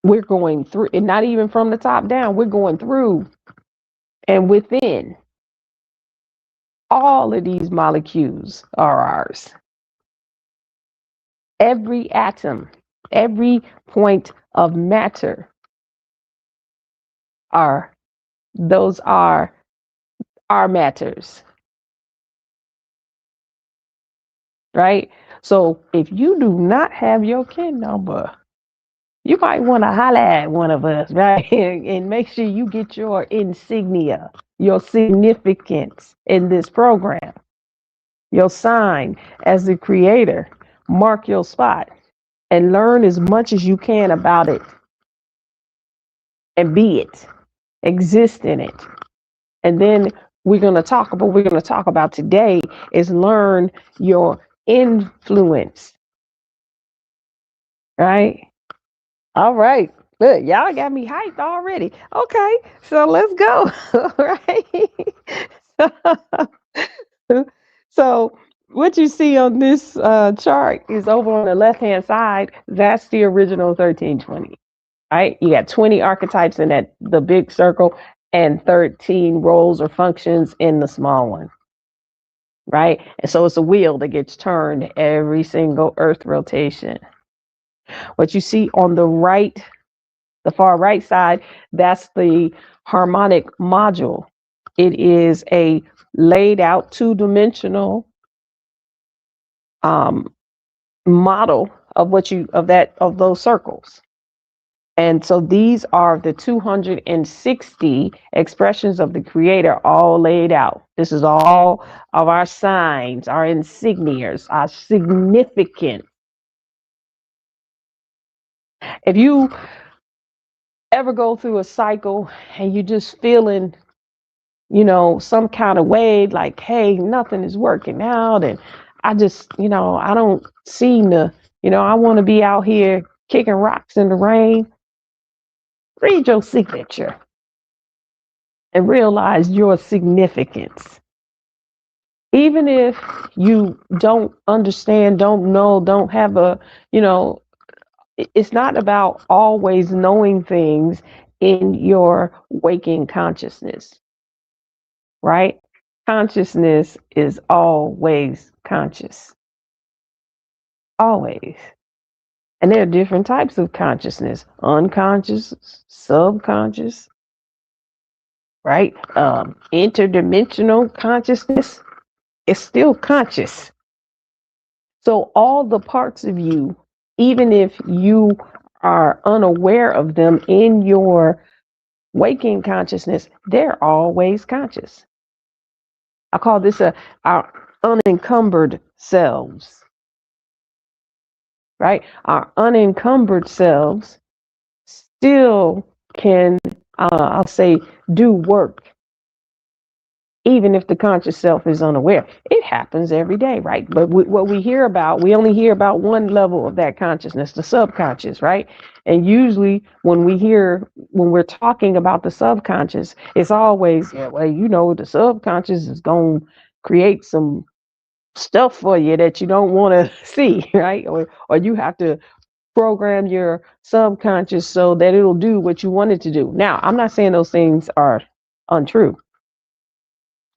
We're going through, and not even from the top down. We're going through and within. All of these molecules are ours. Every atom, every point of matter those are our matters, right? So if you do not have your kin number, you might want to holler at one of us, right? And make sure you get your insignia, your significance in this program, your sign as the creator. Mark your spot and learn as much as you can about it and be it, exist in it. And then what we're going to talk about today is learn your influence, right? All right. Look, y'all got me hyped already. Okay, so let's go. Right. So what you see on this chart is over on the left-hand side. That's the original 1320. Right? You got 20 archetypes in the big circle and 13 roles or functions in the small one. Right? And so it's a wheel that gets turned every single Earth rotation. What you see on the right, the far right side, that's the harmonic module. It is a laid out two-dimensional model of those circles. And so these are the 260 expressions of the creator all laid out. This is all of our signs, our insignias, our significance. If you ever go through a cycle and you just feeling, some kind of way, like, hey, nothing is working out, and I just, I don't seem to, I want to be out here kicking rocks in the rain. Read your signature and realize your significance. Even if you don't understand, don't know, don't have it's not about always knowing things in your waking consciousness, right? Consciousness is always conscious. Always. And there are different types of consciousness: unconscious, subconscious, right? Interdimensional consciousness is still conscious. So all the parts of you, even if you are unaware of them in your waking consciousness, they're always conscious. I call this our unencumbered selves, right? Our unencumbered selves still can, I'll say, do work, even if the conscious self is unaware. It happens every day, right? But what we hear about, we only hear about one level of that consciousness, the subconscious, right? And usually when we're talking about the subconscious, it's always, the subconscious is going to create some stuff for you that you don't want to see, right? Or you have to program your subconscious so that it'll do what you want it to do. Now, I'm not saying those things are untrue.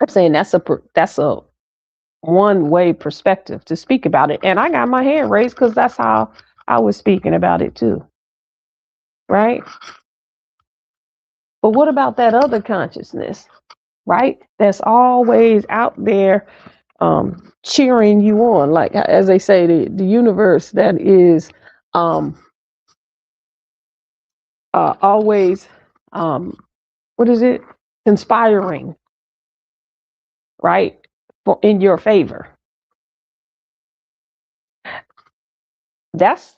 I'm saying that's a one-way perspective to speak about it. And I got my hand raised because that's how I was speaking about it too. Right? But what about that other consciousness, right? That's always out there cheering you on. Like, as they say, the universe that is always, what is it? Conspiring, right? In your favor. That's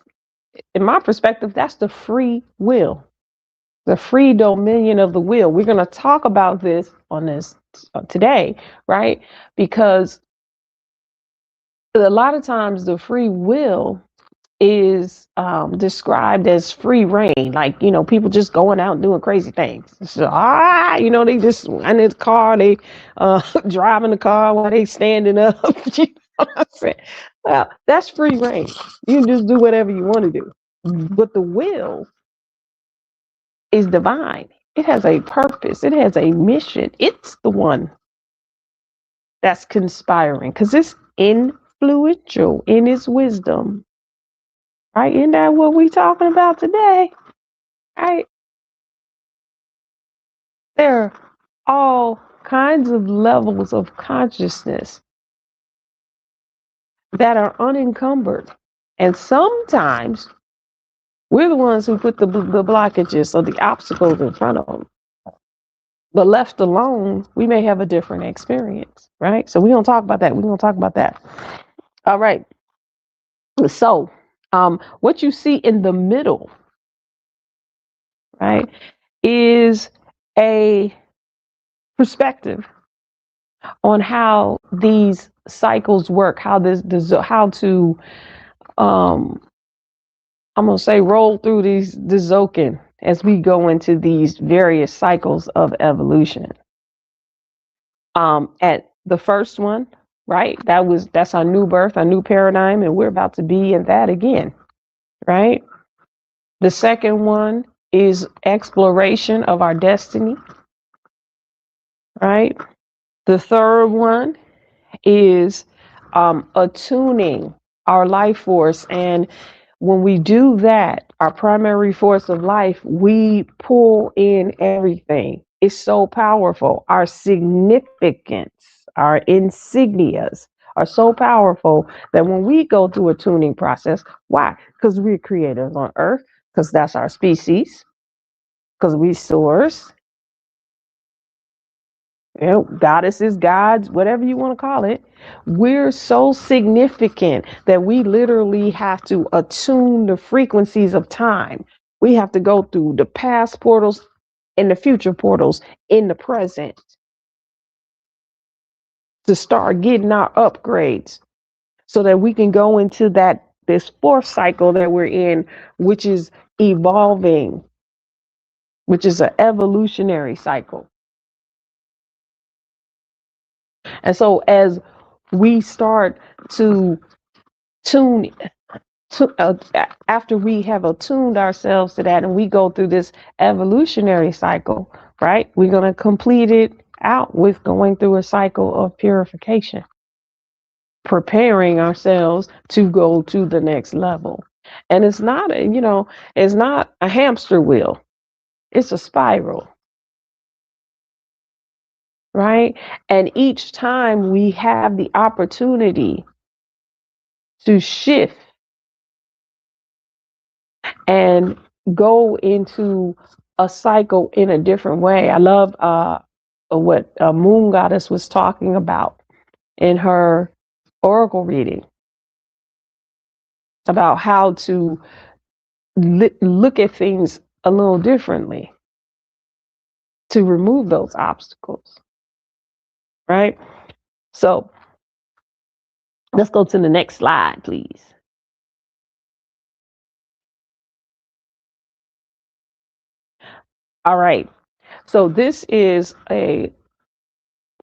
in my perspective, that's the free will, the free dominion of the will. We're going to talk about this on this today, right? Because a lot of times the free will is described as free reign, like, people just going out and doing crazy things. So, they just in the car, they driving the car while they standing up. You know what I'm saying? Well, that's free reign. You can just do whatever you want to do. But the will is divine. It has a purpose. It has a mission. It's the one that's conspiring because it's influential in its wisdom. Right? Isn't that what we talking about today? Right? There are all kinds of levels of consciousness that are unencumbered. And sometimes we're the ones who put the blockages or the obstacles in front of them. But left alone, we may have a different experience, right? So we're going to talk about that. We're going to talk about that. All right. So what you see in the middle, right, is a perspective on how these cycles work, how to I'm gonna say roll through the Zokin as we go into these various cycles of evolution. At the first one, right? That's our new birth, our new paradigm, and we're about to be in that again, right? The second one is exploration of our destiny, right? The third one is attuning our life force. And when we do that, our primary force of life, we pull in everything. It's so powerful. Our significance, our insignias are so powerful that when we go through a tuning process, why? Because we're creators on Earth, because that's our species, because we source, goddesses, gods, whatever you want to call it. We're so significant that we literally have to attune the frequencies of time. We have to go through the past portals and the future portals in the present to start getting our upgrades so that we can go into this fourth cycle that we're in, which is evolving, which is an evolutionary cycle. And so as we start to tune after we have attuned ourselves to that and we go through this evolutionary cycle, right? We're going to complete it out with going through a cycle of purification, preparing ourselves to go to the next level. And it's not it's not a hamster wheel. It's a spiral. Right? And each time we have the opportunity to shift and go into a cycle in a different way. I love what Moon Goddess was talking about in her oracle reading about how to look at things a little differently to remove those obstacles. Right? So let's go to the next slide, please. All right. So this is a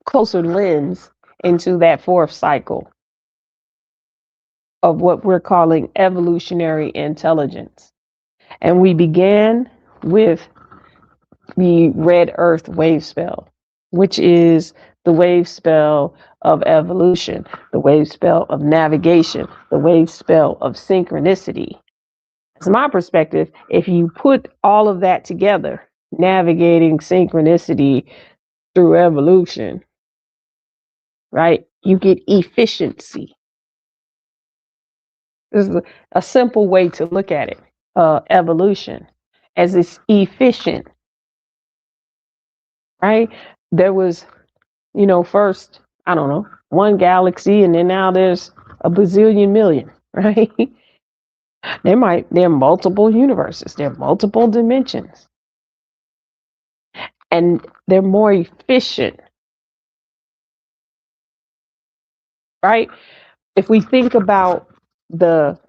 closer lens into that fourth cycle of what we're calling evolutionary intelligence. And we began with the red earth wave spell, which is the wave spell of evolution, the wave spell of navigation, the wave spell of synchronicity. From my perspective, if you put all of that together, navigating synchronicity through evolution, right, you get efficiency. This is a simple way to look at it. Evolution as it's efficient, right? There was, first, I don't know, one galaxy, and then now there's a bazillion million, right? There are multiple universes, there are multiple dimensions, and they're more efficient, right? If we think about the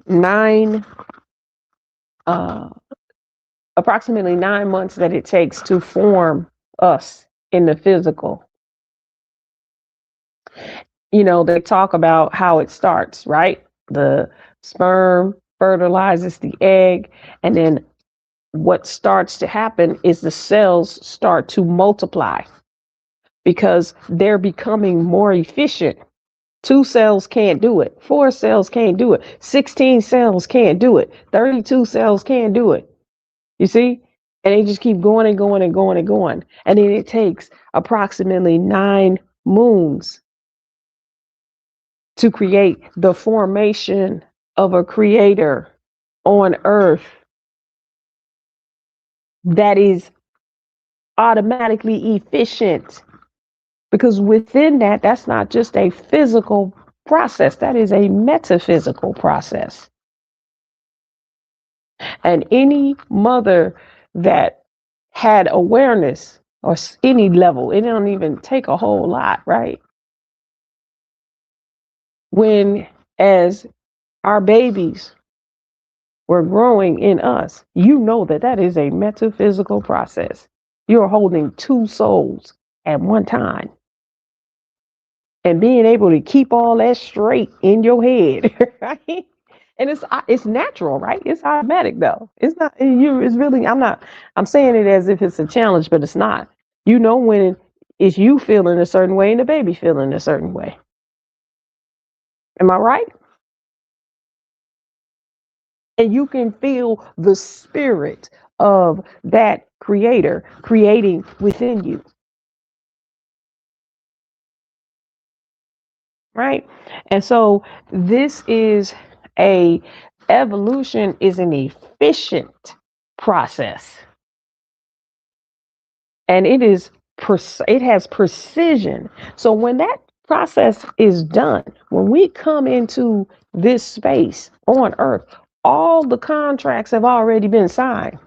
uh, approximately 9 months that it takes to form us in the physical, they talk about how it starts, right? The sperm fertilizes the egg, and then what starts to happen is the cells start to multiply because they're becoming more efficient. 2 cells can't do it. 4 cells can't do it. 16 cells can't do it. 32 cells can't do it. You see? And they just keep going and going and going and going. And then it takes approximately 9 moons to create the formation of a creator on earth that is automatically efficient. Because within that, that's not just a physical process, that is a metaphysical process. And any mother that had awareness or any level, it don't even take a whole lot, right? When, as our babies were growing in us, that is a metaphysical process. You're holding 2 souls at one time. And being able to keep all that straight in your head, right? And it's natural, right? It's automatic though. It's not you. It's really. I'm saying it as if it's a challenge, but it's not. When it's you feeling a certain way and the baby feeling a certain way. Am I right? And you can feel the spirit of that creator creating within you. Right? And so evolution is an efficient process. And it has precision. So when that process is done, when we come into this space on earth, all the contracts have already been signed.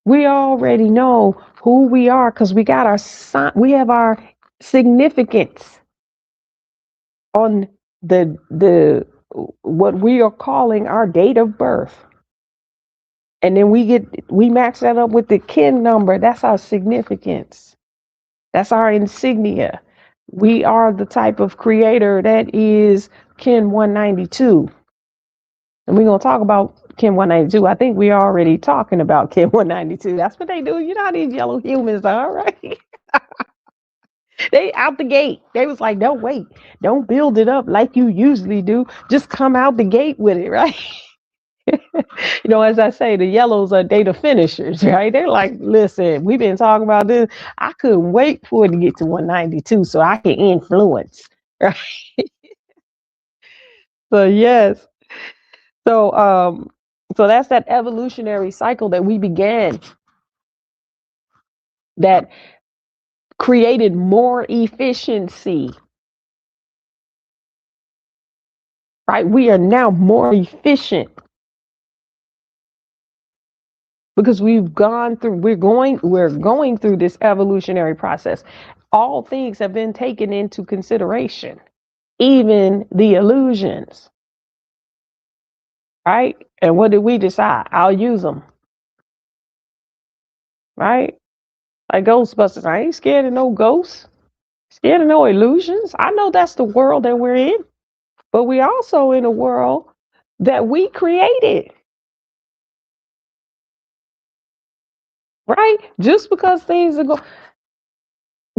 We already know who we are because we have our significance on the what we are calling our date of birth. And then we match that up with the kin number. That's our significance. That's our insignia. We are the type of creator that is kin 192. And we're going to talk about kin 192. I think we're already talking about kin 192. That's what they do. You know how these yellow humans are, right? They out the gate. They was like, no, wait, don't build it up like you usually do. Just come out the gate with it, right? As I say, the yellows are data finishers, right? They're like, listen, we've been talking about this. I couldn't wait for it to get to 192 so I can influence, right? So yes. So that's that evolutionary cycle that we began that created more efficiency. Right? We are now more efficient because we're going through this evolutionary process. All things have been taken into consideration, even the illusions. Right? And what did we decide? I'll use them. Right? Like Ghostbusters. I ain't scared of no ghosts. Scared of no illusions. I know that's the world that we're in. But we also in a world that we created. Right? Just because things are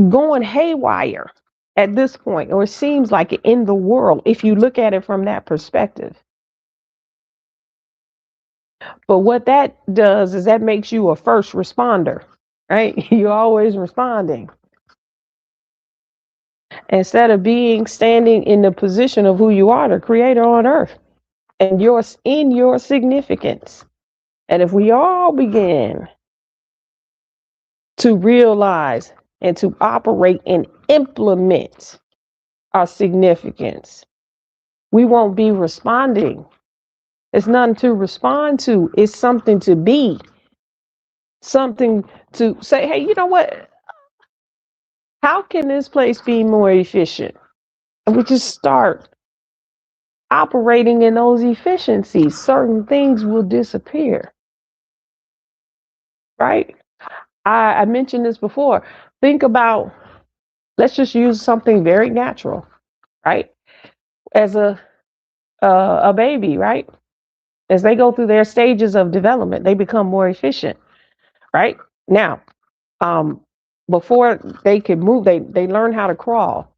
going haywire at this point, or it seems like it in the world, if you look at it from that perspective. But what that does is that makes you a first responder, right? You're always responding. Instead of standing in the position of who you are, the creator on earth, and in your significance. And if we all begin to realize and to operate and implement our significance, We won't be responding. It's nothing to respond to. It's something to be, something to say, hey, you know what? How can this place be more efficient? And we just start operating in those efficiencies. Certain things will disappear, right? I mentioned this before. Think about, let's just use something very natural, right? As a baby, right? As they go through their stages of development, they become more efficient, right? Now, um, before they could move, they learn how to crawl.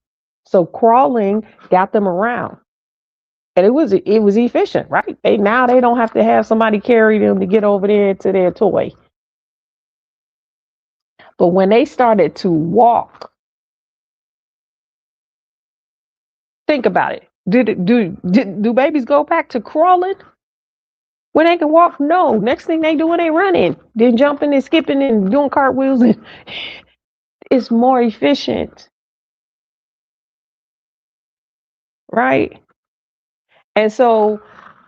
So crawling got them around, and it was efficient, right? They don't have to have somebody carry them to get over there to their toy. But when they started to walk, think about it. Do babies go back to crawling when they can walk? No. Next thing they doing, they running, then jumping and skipping and doing cartwheels, and it's more efficient, right? And so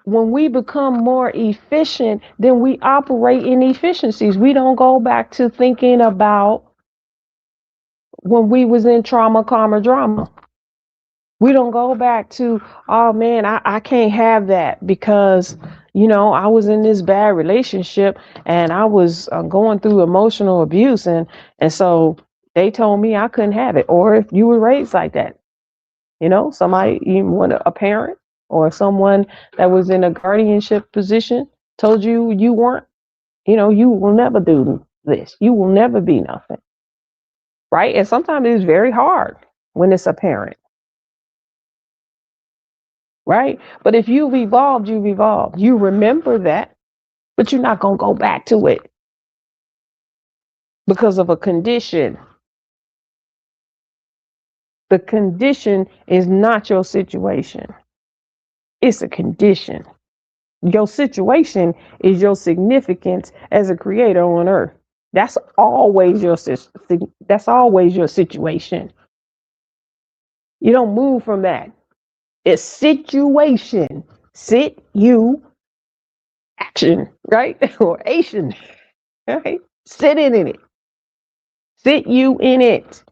when we become more efficient, then we operate in efficiencies. We don't go back to thinking about when we was in trauma, karma, drama. We don't go back to, oh man, I can't have that because, I was in this bad relationship and I was going through emotional abuse. And so they told me I couldn't have it. Or if you were raised like that, somebody, even a parent or someone that was in a guardianship position told you you weren't, you will never do this. You will never be nothing. Right. And sometimes it's very hard when it's a parent. Right. But if you've evolved, you've evolved. You remember that, but you're not going to go back to it because of a condition. The condition is not your situation. It's a condition. Your situation is your significance as a creator on earth. That's always your situation. You don't move from that. It's situation. Sit you action, right? Or Asian. Right? Sit in it. Sit you in it.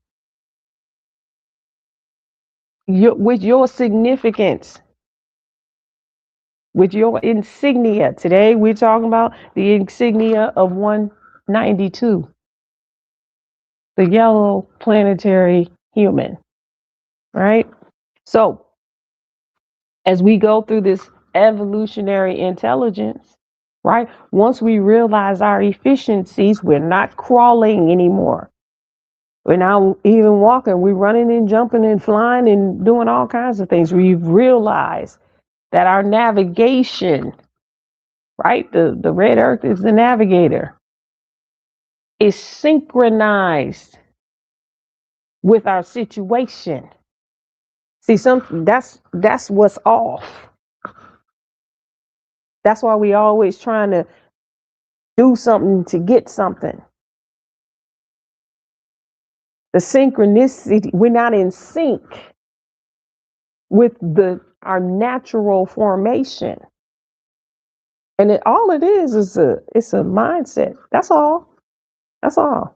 With your significance. With your insignia. Today we're talking about the insignia of 192. The yellow planetary human. Right? So as we go through this evolutionary intelligence, right? Once we realize our efficiencies, we're not crawling anymore. We're not even walking. We're running and jumping and flying and doing all kinds of things. We've realized that our navigation, right? The red earth is the navigator, is synchronized with our situation. See, that's what's off. That's why we always trying to do something to get something. The synchronicity, we're not in sync with our natural formation. And all it is it's a mindset. That's all. That's all.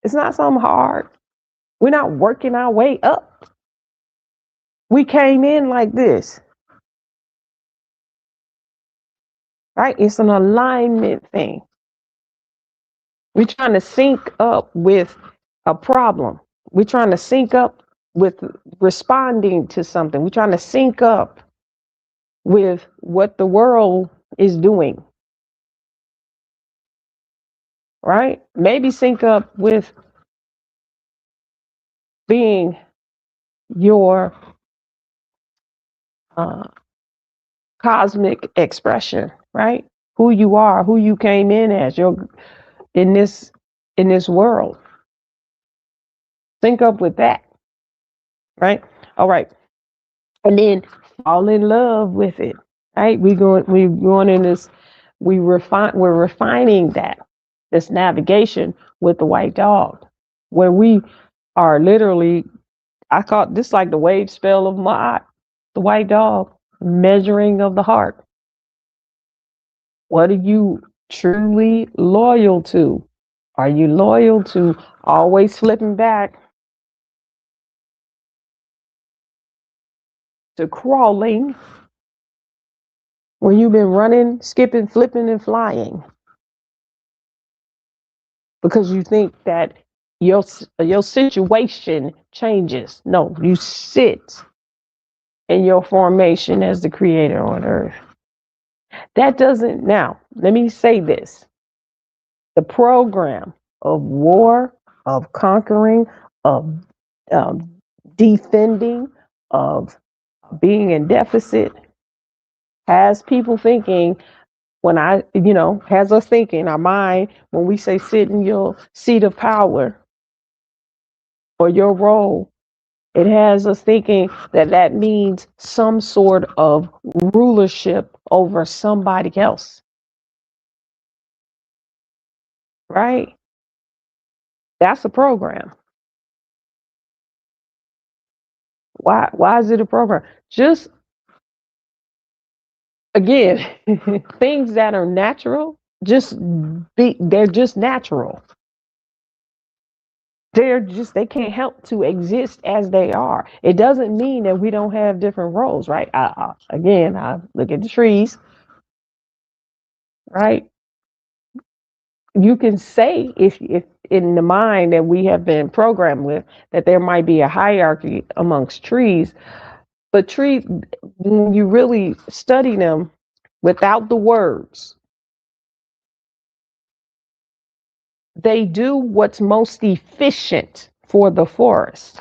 It's not something hard. We're not working our way up. We came in like this. Right? It's an alignment thing. We're trying to sync up with a problem. We're trying to sync up with responding to something. We're trying to sync up with what the world is doing. Right? Maybe sync up with being your cosmic expression, right? Who you are, who you came in as, in this world. Sync up with that, right? All right, and then fall in love with it, right? We're going in this. We're refining this navigation with the white dog, where we are literally I call this like the wave spell of Ma'at, the white dog, measuring of the heart. What are you truly loyal to? Are you loyal to always flipping back to crawling when you've been running, skipping, flipping, and flying because you think that your situation changes? No, you sit in your formation as the creator on earth. That doesn't, now, let me say this. The program of war, of conquering, of defending, of being in deficit has people thinking, has us thinking, our mind, when we say sit in your seat of power or your role, it has us thinking that that means some sort of rulership over somebody else, right? That's a program. Why is it a program? Just again, things that are natural, they're just natural. They can't help to exist as they are. It doesn't mean that we don't have different roles, right? Again, I look at the trees, right? You can say if in the mind that we have been programmed with that there might be a hierarchy amongst trees, but trees, when you really study them without the words, they do what's most efficient for the forest,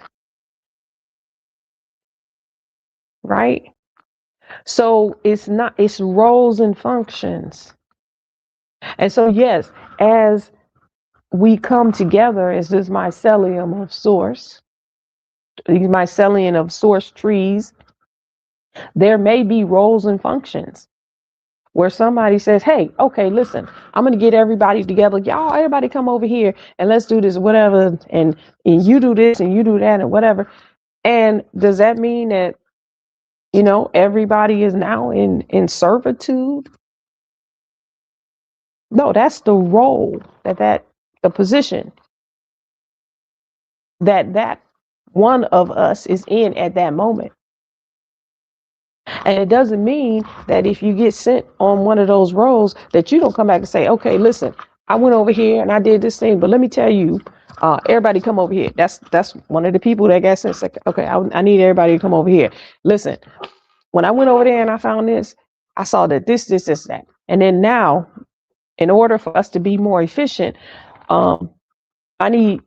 right? So it's roles and functions. And so, yes, as we come together as this mycelium of source, these mycelium of source trees, there may be roles and functions where somebody says, hey, okay, listen, I'm going to get everybody together. Y'all, everybody come over here and let's do this, whatever. And you do this and you do that and whatever. And does that mean that, everybody is now in servitude? No, that's the role the position that one of us is in at that moment. And it doesn't mean that if you get sent on one of those roles that you don't come back and say, okay, listen, I went over here and I did this thing, but let me tell you, everybody come over here. That's one of the people that got sent. Like, okay, I need everybody to come over here. Listen, when I went over there and I found this, I saw that this, that. And then now, in order for us to be more efficient, I need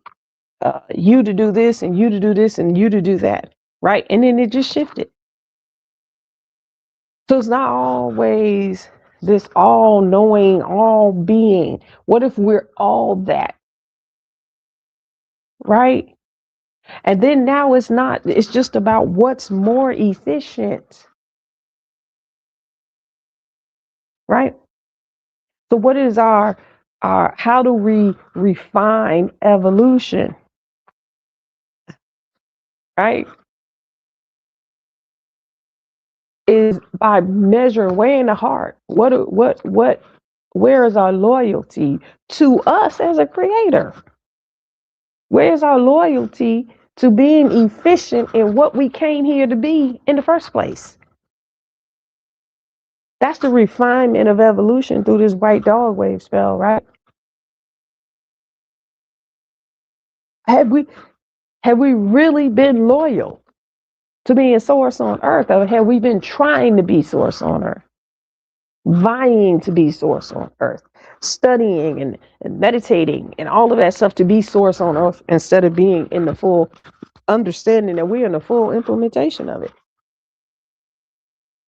you to do this and you to do this and you to do that, right? And then it just shifted. So it's not always this all-knowing, all-being. What if we're all that, right? And then now it's just about what's more efficient, right? So what is our how do we refine evolution, right? Is by measuring, weighing the heart. Where is our loyalty to us as a creator? Where is our loyalty to being efficient in what we came here to be in the first place? That's the refinement of evolution through this white dog wave spell, right? Have we really been loyal to being source on earth, or have we been trying to be source on earth? Vying to be source on earth, studying and meditating and all of that stuff to be source on earth instead of being in the full understanding that we're in the full implementation of it.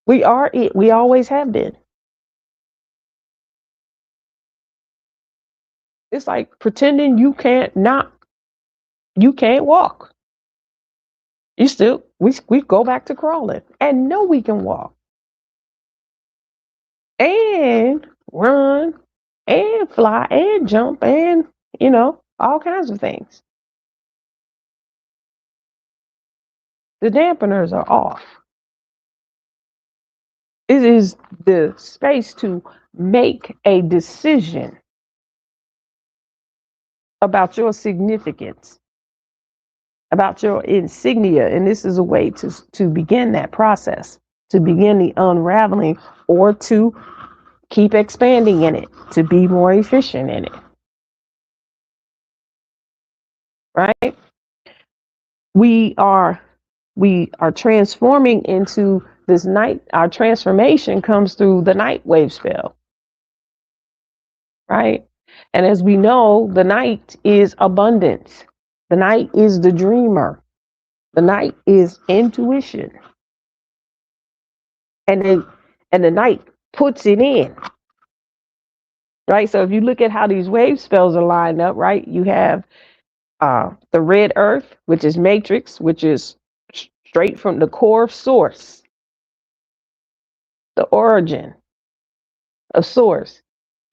We are it. We always have been. It's like pretending you can't walk. We go back to crawling and know we can walk and run and fly and jump and all kinds of things. The dampeners are off. It is the space to make a decision about your significance, about your insignia. And this is a way to begin that process, to begin the unraveling, or to keep expanding in it, to be more efficient in it. Right? We are transforming into this night. Our transformation comes through the night wave spell. Right? And as we know, the night is abundance. The night is the dreamer. The night is intuition. And the night puts it in. Right? So if you look at how these wave spells are lined up, right? You have the red earth, which is matrix, which is straight from the core source, the origin of source,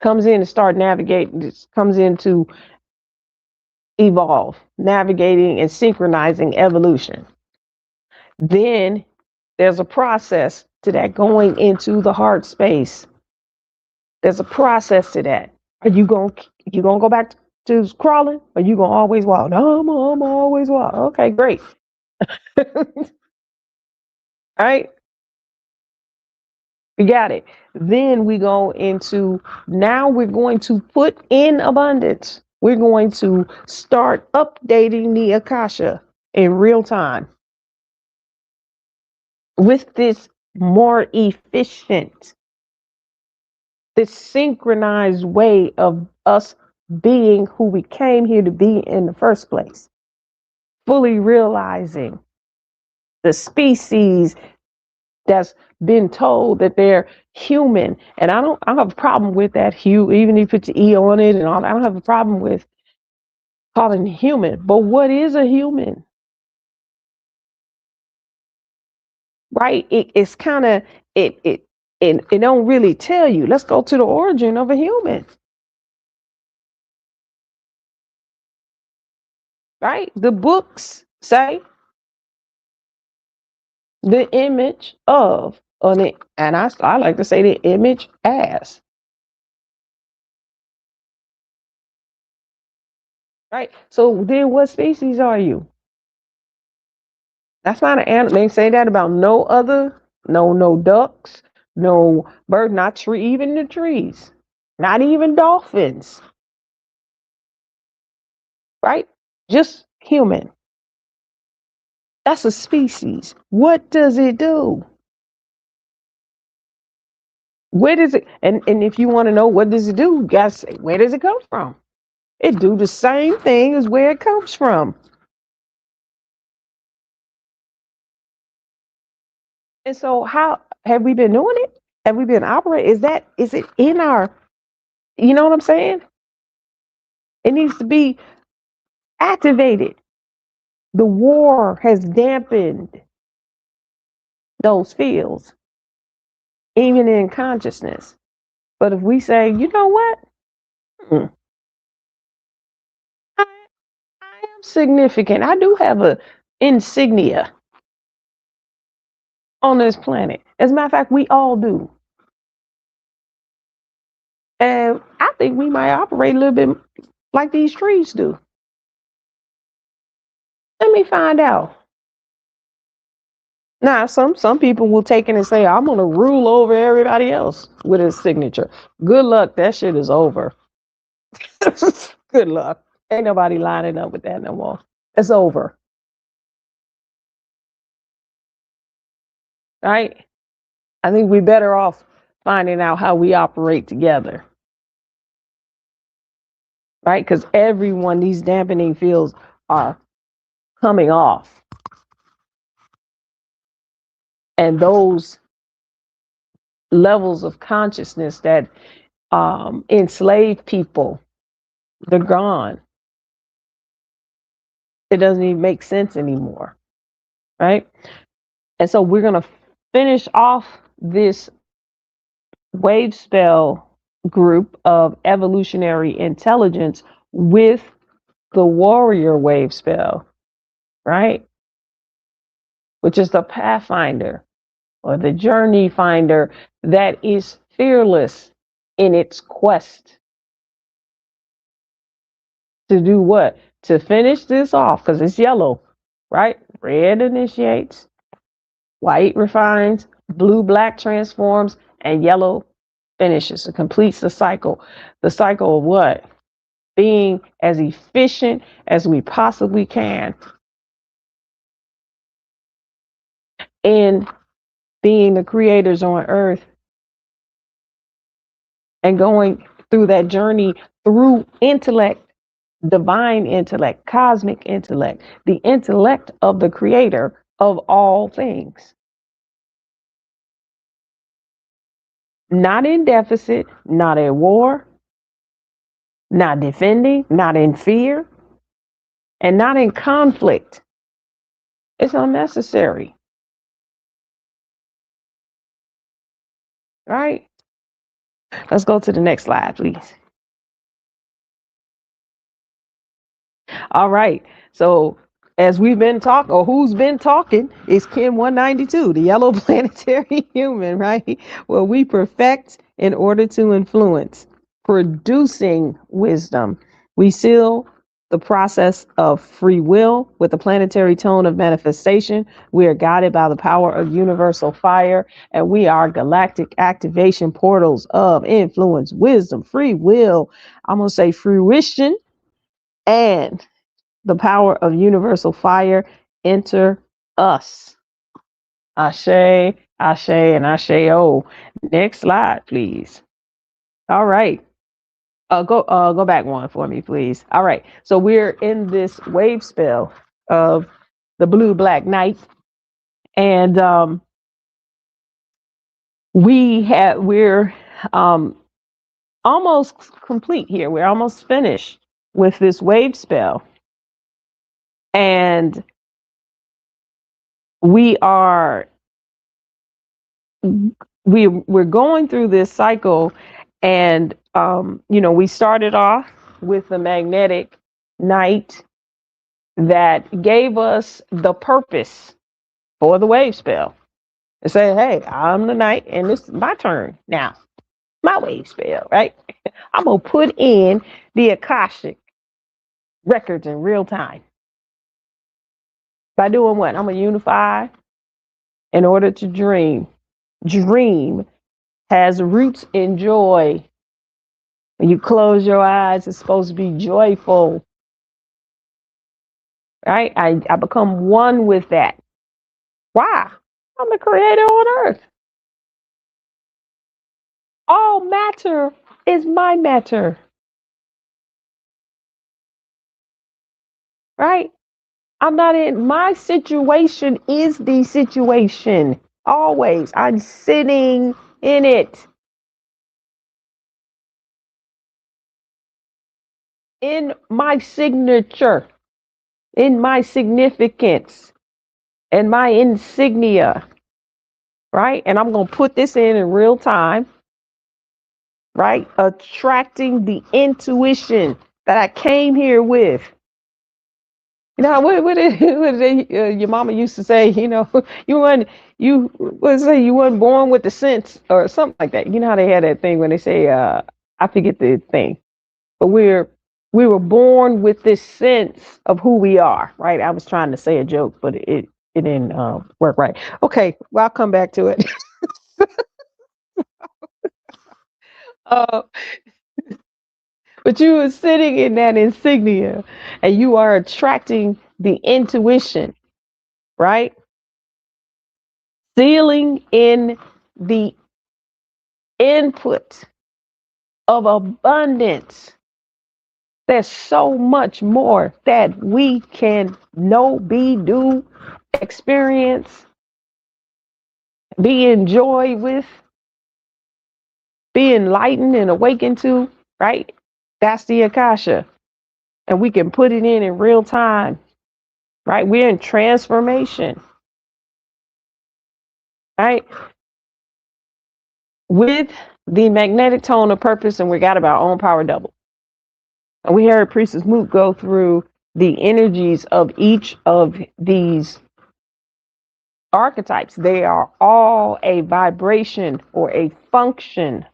comes in and start navigating. This comes in to evolve, navigating and synchronizing evolution. Then there's a process to that, going into the heart space. There's a process to that. Are you gonna go back to crawling? Or you gonna always walk? No, I'm always walk. Okay, great. All right. We got it. Then we go into, now we're going to put in abundance. We're going to start updating the Akasha in real time with this more efficient, this synchronized way of us being who we came here to be in the first place. Fully realizing the species that's been told that they're human. And I don't have a problem with that hue, even if it's E on it and all that. I don't have a problem with calling it human. But what is a human? Right? It's kind of it don't really tell you. Let's go to the origin of a human. Right? The books say the image of, and I like to say the image as. Right? So then what species are you? That's not an animal. They say that about no other, no ducks, no bird, not tree, even the trees, not even dolphins. Right? Just human. That's a species. What does it do? Where does it, and if you want to know what does it do, you gotta say, where does it come from? It do the same thing as where it comes from. And so how have we been doing it? Have we been operating? Is it in our, you know what I'm saying? It needs to be activated. The war has dampened those fields, even in consciousness. But if we say, you know what? I am significant. I do have a insignia on this planet. As a matter of fact, we all do. And I think we might operate a little bit like these trees do. Let me find out. Now, some people will take it and say, I'm gonna rule over everybody else with his signature. Good luck, that shit is over. Good luck. Ain't nobody lining up with that no more. It's over. Right? I think we're better off finding out how we operate together. Right? Because everyone, these dampening fields are coming off. And those levels of consciousness that enslave people, they're gone. It doesn't even make sense anymore. Right? And so we're going to finish off this wave spell group of evolutionary intelligence with the warrior wave spell. Right? which is the pathfinder or the journey finder that is fearless in its quest to do what? To finish this off, because it's yellow, right? Red initiates, white refines, blue, black transforms, and yellow finishes. It completes the cycle. The cycle of what? Being as efficient as we possibly can in being the creators on earth and going through that journey through intellect, divine intellect, cosmic intellect, the intellect of the creator of all things. Not in deficit, not at war, not defending, not in fear, and not in conflict. It's unnecessary, right? Let's go to the next slide, please. All right. So as we've been talking, or who's been talking, is Kim 192, the yellow planetary human, right? Well, we perfect in order to influence, producing wisdom. We seal the process of free will with the planetary tone of manifestation. We are guided by the power of universal fire, and we are galactic activation portals of influence, wisdom, free will. I'm going to say fruition and the power of universal fire enter us. Ashe, Ashe, and Ashe. Oh, next slide, please. All right. Go back one for me, please. All right. So we're in this wave spell of the blue black night, and we're almost complete here. We're almost finished with this wave spell, and we're going through this cycle, and we started off with the magnetic night that gave us the purpose for the wave spell and say, hey, I'm the night and it's my turn now, my wave spell, right? I'm gonna put in the Akashic records in real time by doing what? I'm gonna unify in order to dream. Dream has roots in joy. When you close your eyes, it's supposed to be joyful, right? I become one with that. Why? I'm the creator on earth. All matter is my matter, right? I'm not in my situation is the situation. Always. I'm sitting in it. In my signature, in my significance, and my insignia, right? And I'm going to put this in real time, right? Attracting the intuition that I came here with. You know, what your mama used to say, you weren't born with the sense or something like that. You know how they had that thing when they say, I forget the thing, but we were born with this sense of who we are, right? I was trying to say a joke, but it didn't work right. Okay, well, I'll come back to it. But you are sitting in that insignia and you are attracting the intuition, right? Sealing in the input of abundance. There's so much more that we can know, be, do, experience, be in joy with, be enlightened and awakened to, right? That's the Akasha. And we can put it in real time, right? We're in transformation, right? With the magnetic tone of purpose, and we got our own power double. And we heard Priestess Moot go through the energies of each of these archetypes, they are all a vibration or a function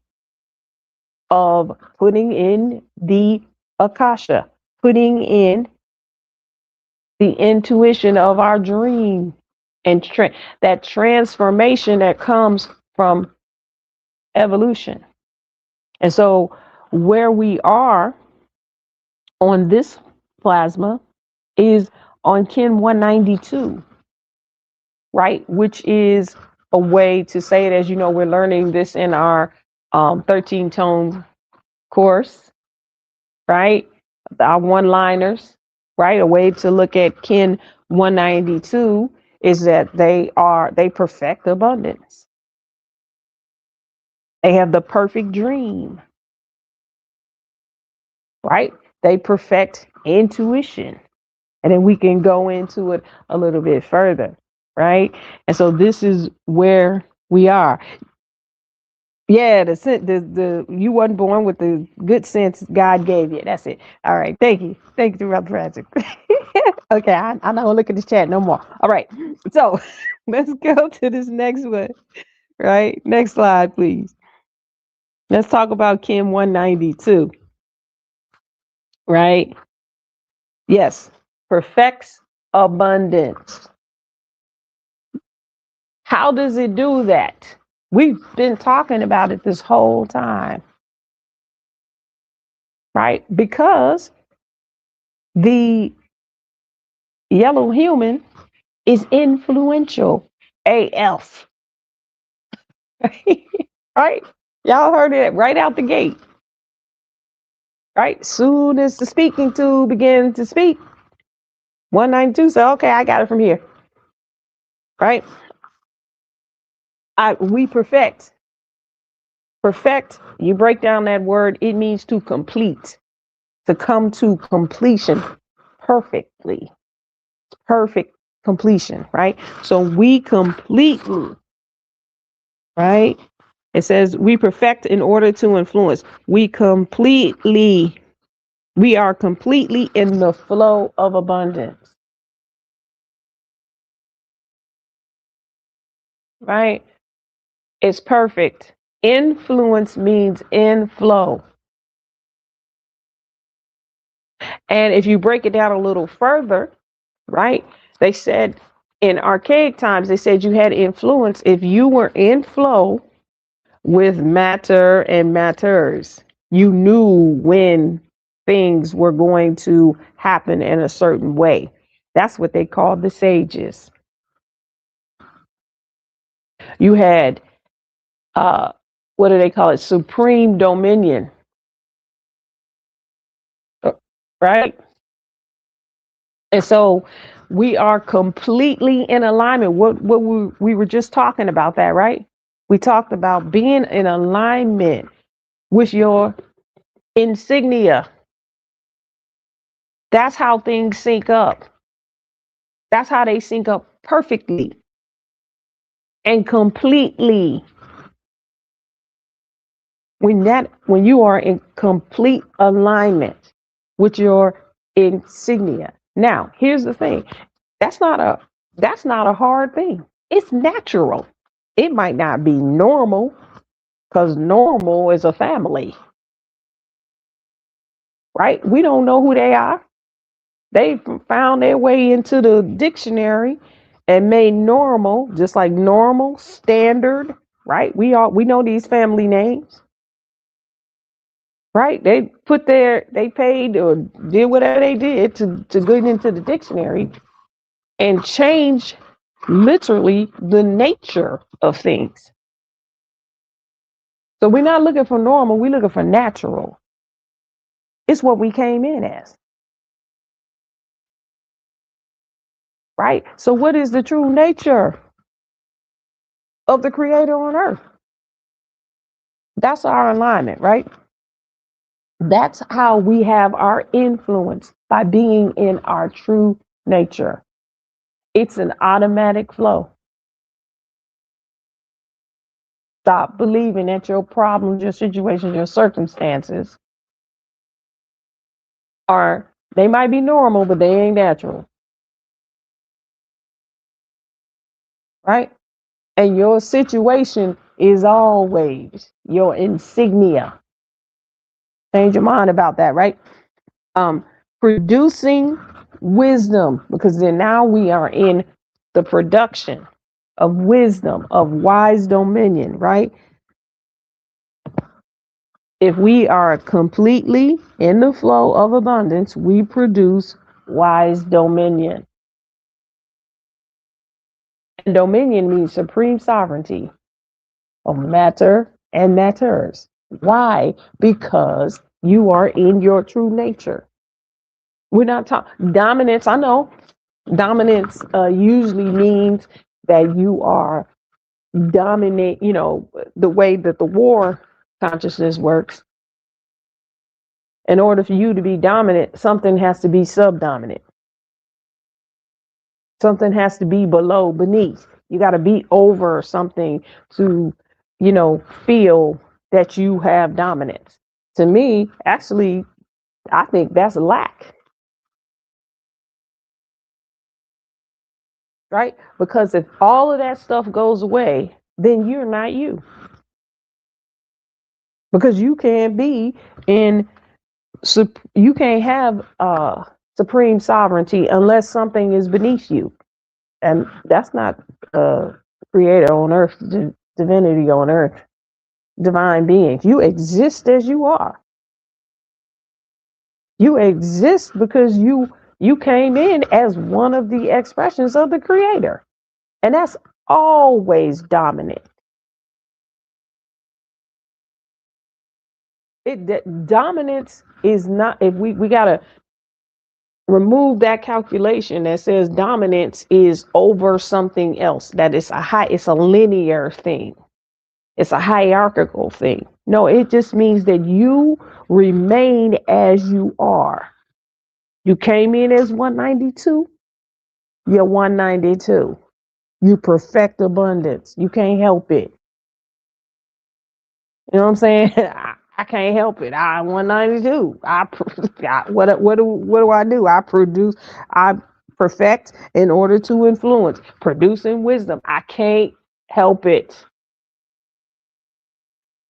of putting in the akasha, putting in the intuition of our dream, and that transformation that comes from evolution. And so where we are on this plasma is on Kin 192, right? Which is a way to say it. As you know, we're learning this in our 13 tone course, right? Our one liners, right? A way to look at Kin 192 is that they perfect abundance. They have the perfect dream, right? They perfect intuition. And then we can go into it a little bit further, right? And so this is where we are. Yeah, the you wasn't born with the good sense God gave you. That's it. All right, thank you, Brother Patrick. Okay, I'm not gonna look at this chat no more. All right, so let's go to this next one. Right, next slide, please. Let's talk about Kim 192. Right. Yes, perfects abundance. How does it do that? We've been talking about it this whole time, right? Because the yellow human is influential AF, right? Y'all heard it right out the gate, right? Soon as the speaking tool began to speak, 192 said, okay, I got it from here, right? We perfect. Perfect, you break down that word, it means to complete, to come to completion perfectly. Perfect completion, right? So we completely, right? It says we perfect in order to influence. We are completely in the flow of abundance, right? It's perfect. Influence means inflow. And if you break it down a little further, right? They said in archaic times, they said you had influence if you were in flow with matter and matters. You knew when things were going to happen in a certain way. That's what they called the sages. You had, what do they call it? Supreme dominion, right? And so we are completely in alignment. What we were just talking about that, right? We talked about being in alignment with your insignia. That's how things sync up. That's how they sync up perfectly and completely. When you are in complete alignment with your insignia. Now, here's the thing. That's not a hard thing. It's natural. It might not be normal because normal is a family, right? We don't know who they are. They found their way into the dictionary and made normal, just like normal, standard, right? We know these family names, right? They paid or did whatever they did to get into the dictionary and change literally the nature of things. So we're not looking for normal, we're looking for natural. It's what we came in as, right? So what is the true nature of the creator on earth? That's our alignment, right? That's how we have our influence, by being in our true nature. It's an automatic flow. Stop believing that your problems, your situations, your circumstances they might be normal, but they ain't natural. right? And your situation is always your insignia. Change your mind about that, right? Producing wisdom, because then now we are in the production of wisdom, of wise dominion, right? If we are completely in the flow of abundance, we produce wise dominion. And dominion means supreme sovereignty of matter and matters. Why? Because you are in your true nature. We're not talking dominance. I know dominance usually means that you are dominate, the way that the war consciousness works. In order for you to be dominant, something has to be subdominant. Something has to be below, beneath. You got to be over something to, feel that you have dominance. To me, actually, I think that's lack, right? Because if all of that stuff goes away, then you're not you. Because you can't be in, you can't have supreme sovereignty unless something is beneath you. And that's not creator on earth, divinity on earth, divine beings. You exist as you are. You exist because you came in as one of the expressions of the creator. And that's always dominant. Dominance is not, if we gotta remove that calculation that says dominance is over something else, that it's a linear thing. It's a hierarchical thing. No, it just means that you remain as you are. You came in as 192, you're 192. You perfect abundance. You can't help it. You know what I'm saying? I can't help it. I'm 192. What do I do? I perfect in order to influence, producing wisdom. I can't help it.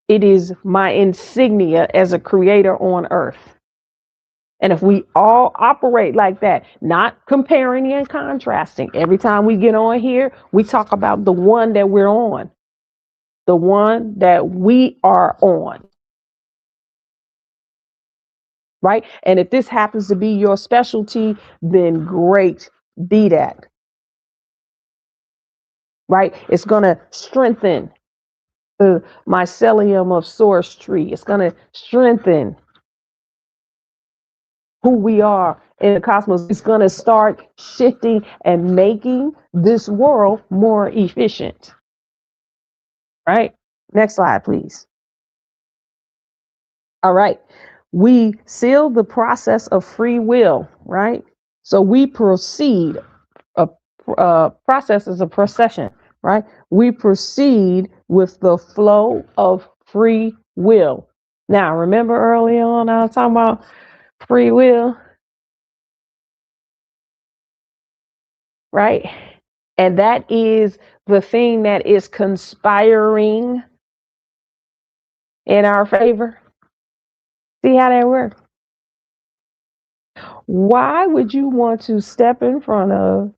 It is my insignia as a creator on earth. And if we all operate like that, not comparing and contrasting, every time we get on here, we talk about the one that we're on, the one that we are on, right? And if this happens to be your specialty, then great, be that, right? It's going to strengthen the mycelium of source tree. It's going to strengthen who we are in the cosmos. It's going to start shifting and making this world more efficient, right? Next slide, please. All right. We seal the process of free will, right? So we proceed. Process is a procession, right? We proceed with the flow of free will. Now, remember early on I was talking about free will, right? And that is the thing that is conspiring in our favor. See how that works? Why would you want to step in front of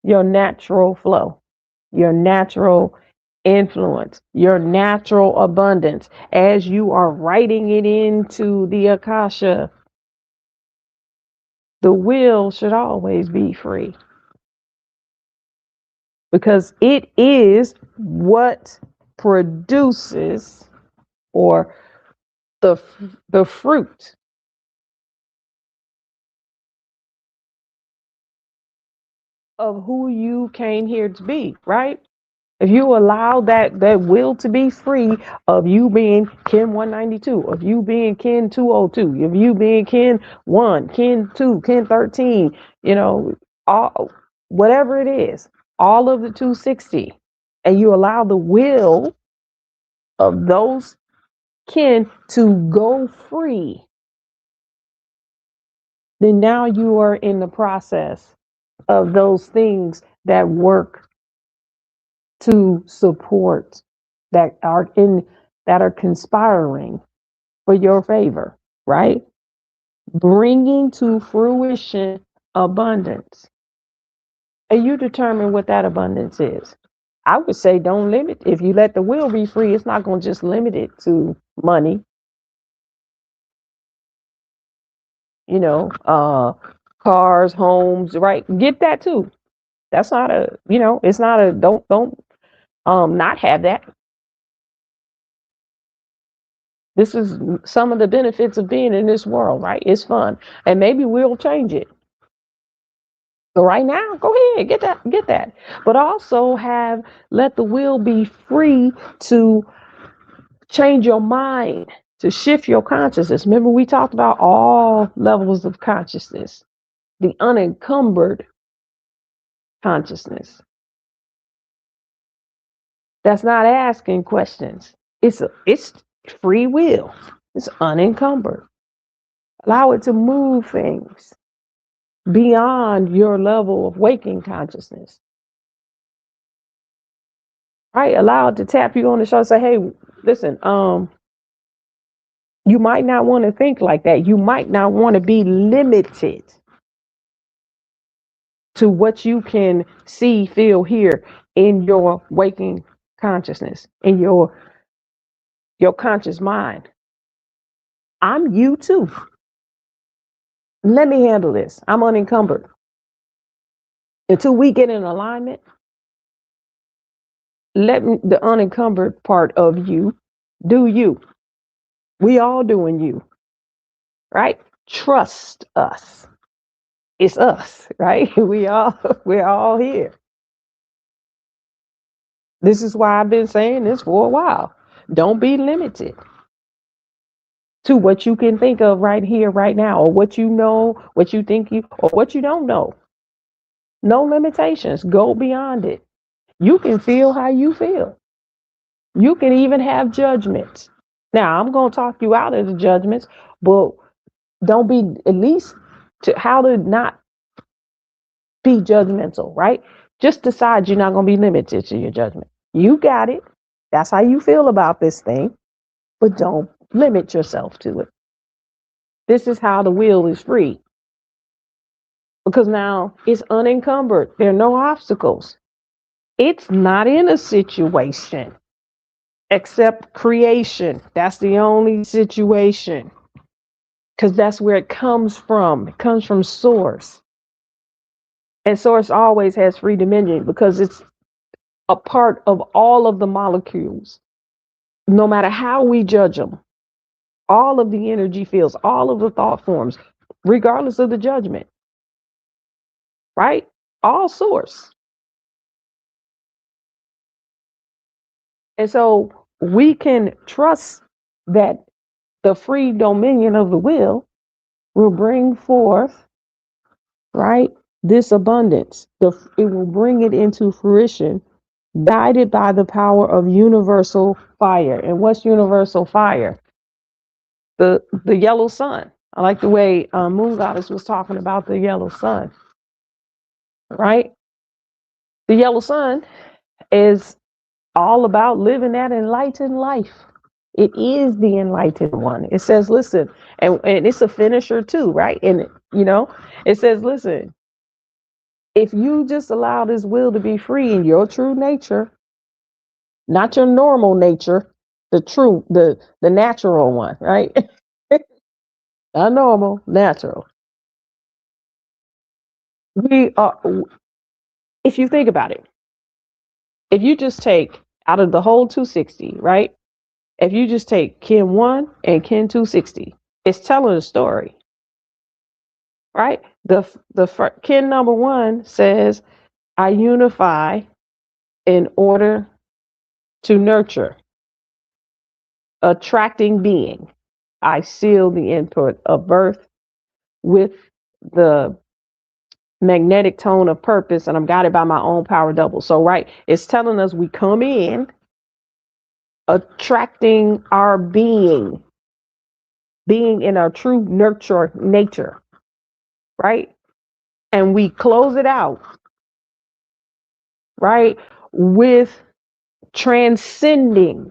your natural flow, your natural influence, your natural abundance as you are writing it into the Akasha? The will should always be free because it is what produces, or the fruit of who you came here to be, right? If you allow that will to be free of you being kin 192, of you being kin 202, of you being kin 1, kin 2, kin 13, all whatever it is, all of the 260, and you allow the will of those kin to go free, then now you are in the process of those things that work to support that are conspiring for your favor, right? Bringing to fruition abundance. And you determine what that abundance is. I would say don't limit. If you let the will be free, it's not going to just limit it to money, you know, cars, homes, right? Get that too. That's not a, it's not a, don't not have that. This is some of the benefits of being in this world, right? It's fun. And maybe we'll change it. So right now, go ahead, get that. But also let the will be free to change your mind, to shift your consciousness. Remember, we talked about all levels of consciousness, the unencumbered consciousness. That's not asking questions. It's free will. It's unencumbered. Allow it to move things beyond your level of waking consciousness. Right? Allow it to tap you on the shoulder and say, hey, listen, you might not want to think like that. You might not want to be limited to what you can see, feel, hear in your waking consciousness, in your conscious mind. I'm you too. Let me handle this. I'm unencumbered. Until we get in alignment, let the unencumbered part of you do you. We all doing you, right? Trust us. It's us, right? We're all here. This is why I've been saying this for a while. Don't be limited to what you can think of right here, right now, or what you know, what you think or what you don't know. No limitations. Go beyond it. You can feel how you feel. You can even have judgments. Now, I'm going to talk you out of the judgments, but don't be, at least to how to not be judgmental, right? Just decide you're not going to be limited to your judgment. You got it. That's how you feel about this thing, but don't limit yourself to it. This is how the will is free. Because now it's unencumbered. There are no obstacles. It's not in a situation except creation. That's the only situation. Because that's where it comes from. It comes from source. And source always has free dominion because it's a part of all of the molecules. No matter how we judge them, all of the energy fields, all of the thought forms, regardless of the judgment, right? All source. And so we can trust that the free dominion of the will bring forth, right, this abundance. It will bring it into fruition, guided by the power of universal fire. And what's universal fire? The yellow sun. I like the way Moon Goddess was talking about the yellow sun, right? The yellow sun is all about living that enlightened life. It is the enlightened one. It says, listen, and it's a finisher too, right? And, it says, listen, if you just allow this will to be free in your true nature, not your normal nature, the natural one, right? Not normal, natural. We are, if you think about it, if you just take out of the whole 260, right? If you just take Kin 1 and Kin 260, it's telling a story, right? The Kin number 1 says, I unify in order to nurture, attracting being. I seal the input of birth with the magnetic tone of purpose, and I'm guided by my own power double. So, right, it's telling us we come in attracting our being in our true nurture nature, right? And we close it out, right, with transcending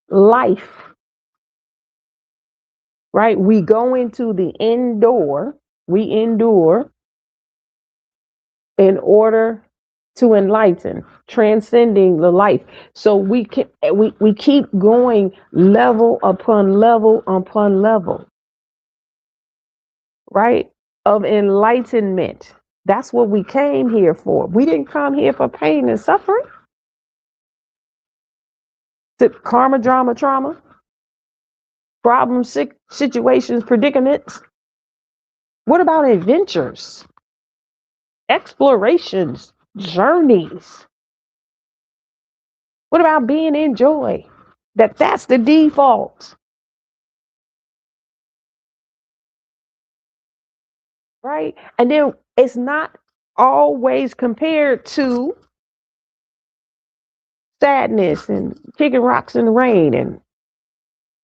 life, right? We go into the endure, we endure in order to enlighten, transcending the life. So we keep going level upon level upon level, right? Of enlightenment. That's what we came here for. We didn't come here for pain and suffering. Karma, drama, trauma, problems, situations, predicaments. What about adventures, explorations, journeys? What about being in joy? That's the default, right? And then it's not always compared to sadness and kicking rocks in the rain, and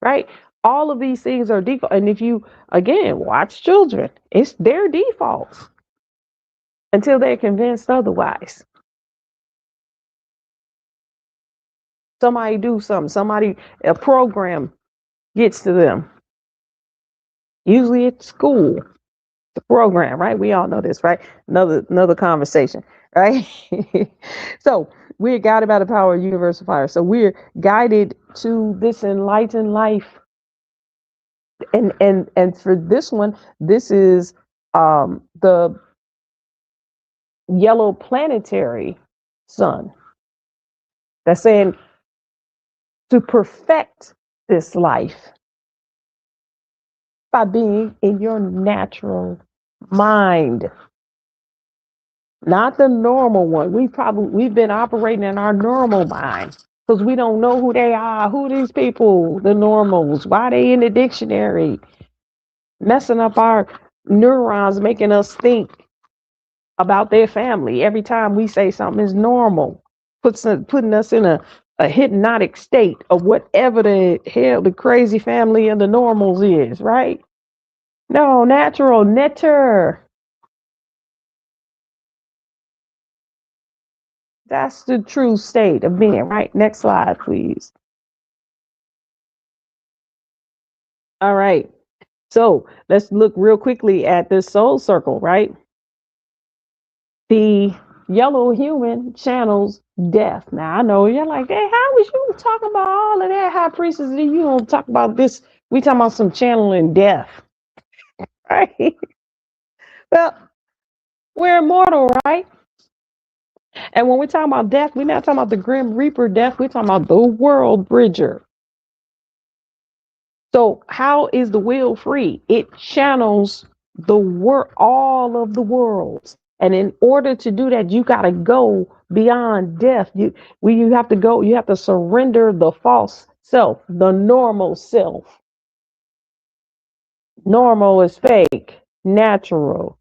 right? All of these things are default. And if you again watch children, it's their defaults until they're convinced otherwise. Somebody do something, a program gets to them. Usually it's school, the program, right? We all know this, right? Another conversation, right? So we're guided by the power of universal fire. So we're guided to this enlightened life. And for this one, this is the yellow planetary sun. That's saying to perfect this life by being in your natural mind, not the normal one. We've been operating in our normal mind because we don't know who they are, who these people, the normals, why they in the dictionary, messing up our neurons, making us think about their family every time we say something is normal, putting us in a hypnotic state of whatever the hell the crazy family of the normals is, right? No, natural, netter. That's the true state of being, right? Next slide, please. All right. So let's look real quickly at this soul circle, right? The yellow human channels death. Now I know you're like, hey, how was you talking about all of that, high priestess? You don't talk about this. We talking about some channeling death, right? Well, we're immortal, right? And when we're talking about death, we're not talking about the grim reaper death. We're talking about the world bridger. So how is the will free? It channels all of the worlds. And in order to do that, you got to go beyond death. You have to go, you have to surrender the false self, the normal self. Normal is fake. Natural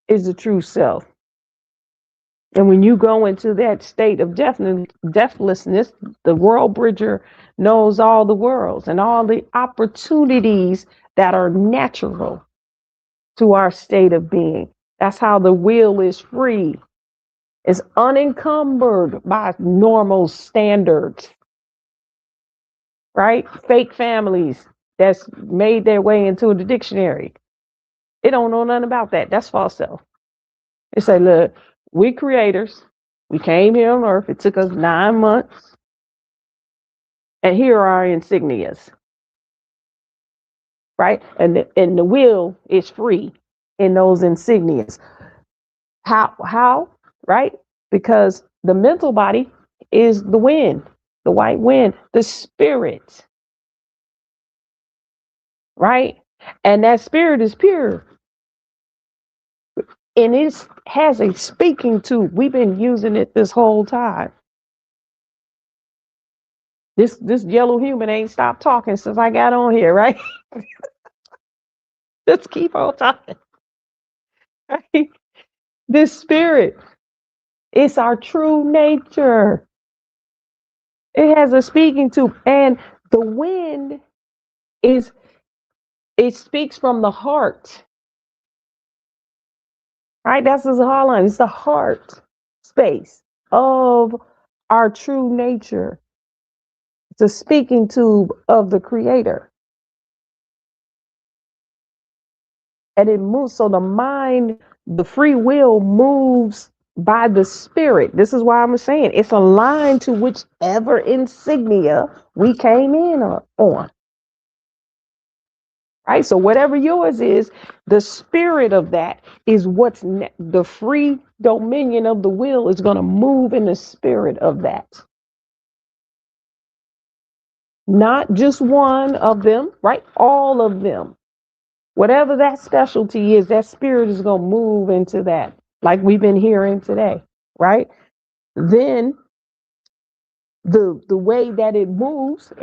is the true self. And when you go into that state of deathlessness, the world bridger knows all the worlds and all the opportunities that are natural to our state of being. That's how the will is free. It's unencumbered by normal standards, right? Fake families that's made their way into the dictionary. They don't know nothing about that. That's false self. They say, look, we creators. We came here on earth. It took us 9 months. And here are our insignias. Right? And the will is free in those insignias. How? Right? Because the mental body is the wind, the white wind, the spirit. Right? And that spirit is pure. And it has a speaking tube. We've been using it this whole time. This yellow human ain't stopped talking since I got on here, right? Just keep on talking. Right? This spirit, it's our true nature. It has a speaking tube. And the wind it speaks from the heart. Right? That's the heart line. It's the heart space of our true nature. It's a speaking tube of the creator. And it moves. So the mind, the free will moves by the spirit. This is why I'm saying it's aligned to whichever insignia we came in on. Right? So whatever yours is, the spirit of that is what's the free dominion of the will is going to move in the spirit of that. Not just one of them, right? All of them. Whatever that specialty is, that spirit is going to move into that, like we've been hearing today, right? Then the way that it moves,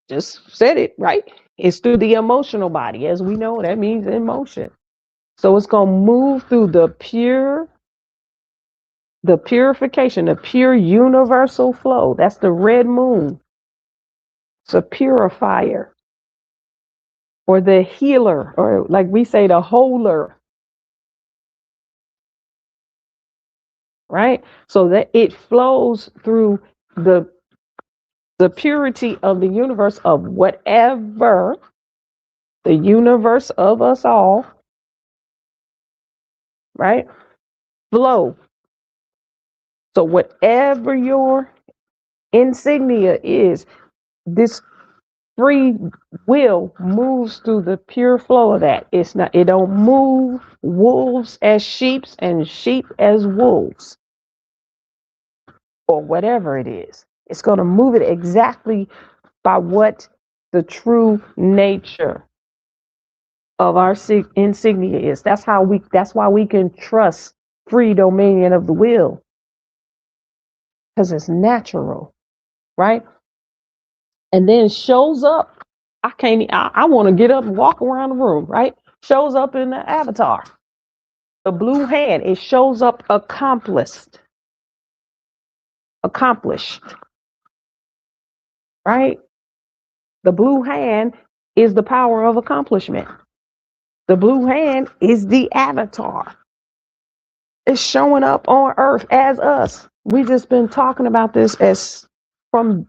just said it, right? It's through the emotional body. As we know, that means emotion. So it's going to move through the purification, the pure universal flow. That's the red moon. It's a purifier, or the healer, or like we say, the holer. Right? So that it flows through the purity of the universe of whatever the universe of us all, right? Flow. So whatever your insignia is, this free will moves through the pure flow of that. It don't move wolves as sheep and sheep as wolves, or whatever it is. It's going to move it exactly by what the true nature of our insignia is. That's why we can trust free dominion of the will, because it's natural, right? And then shows up. I want to get up and walk around the room, right? Shows up in the avatar. The blue hand, it shows up accomplished, right? The blue hand is the power of accomplishment. The blue hand is the avatar. It's showing up on earth as us. We just been talking about this as from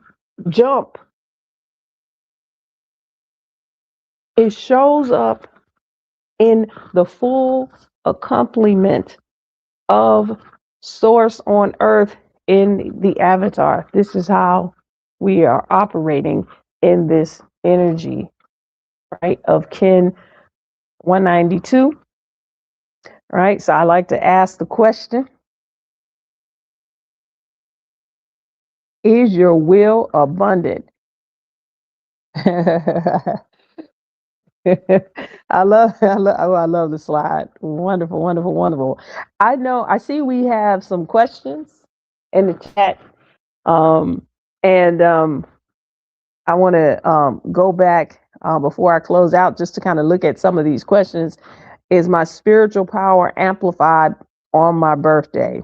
jump. It shows up in the full accompaniment of source on earth in the avatar. This is how we are operating in this energy, right, of Kiin 192. Right. So I like to ask the question, is your will abundant? I love the slide. Wonderful, wonderful, wonderful. I see we have some questions in the chat. And I want to go back before I close out just to kind of look at some of these questions. Is my spiritual power amplified on my birthday?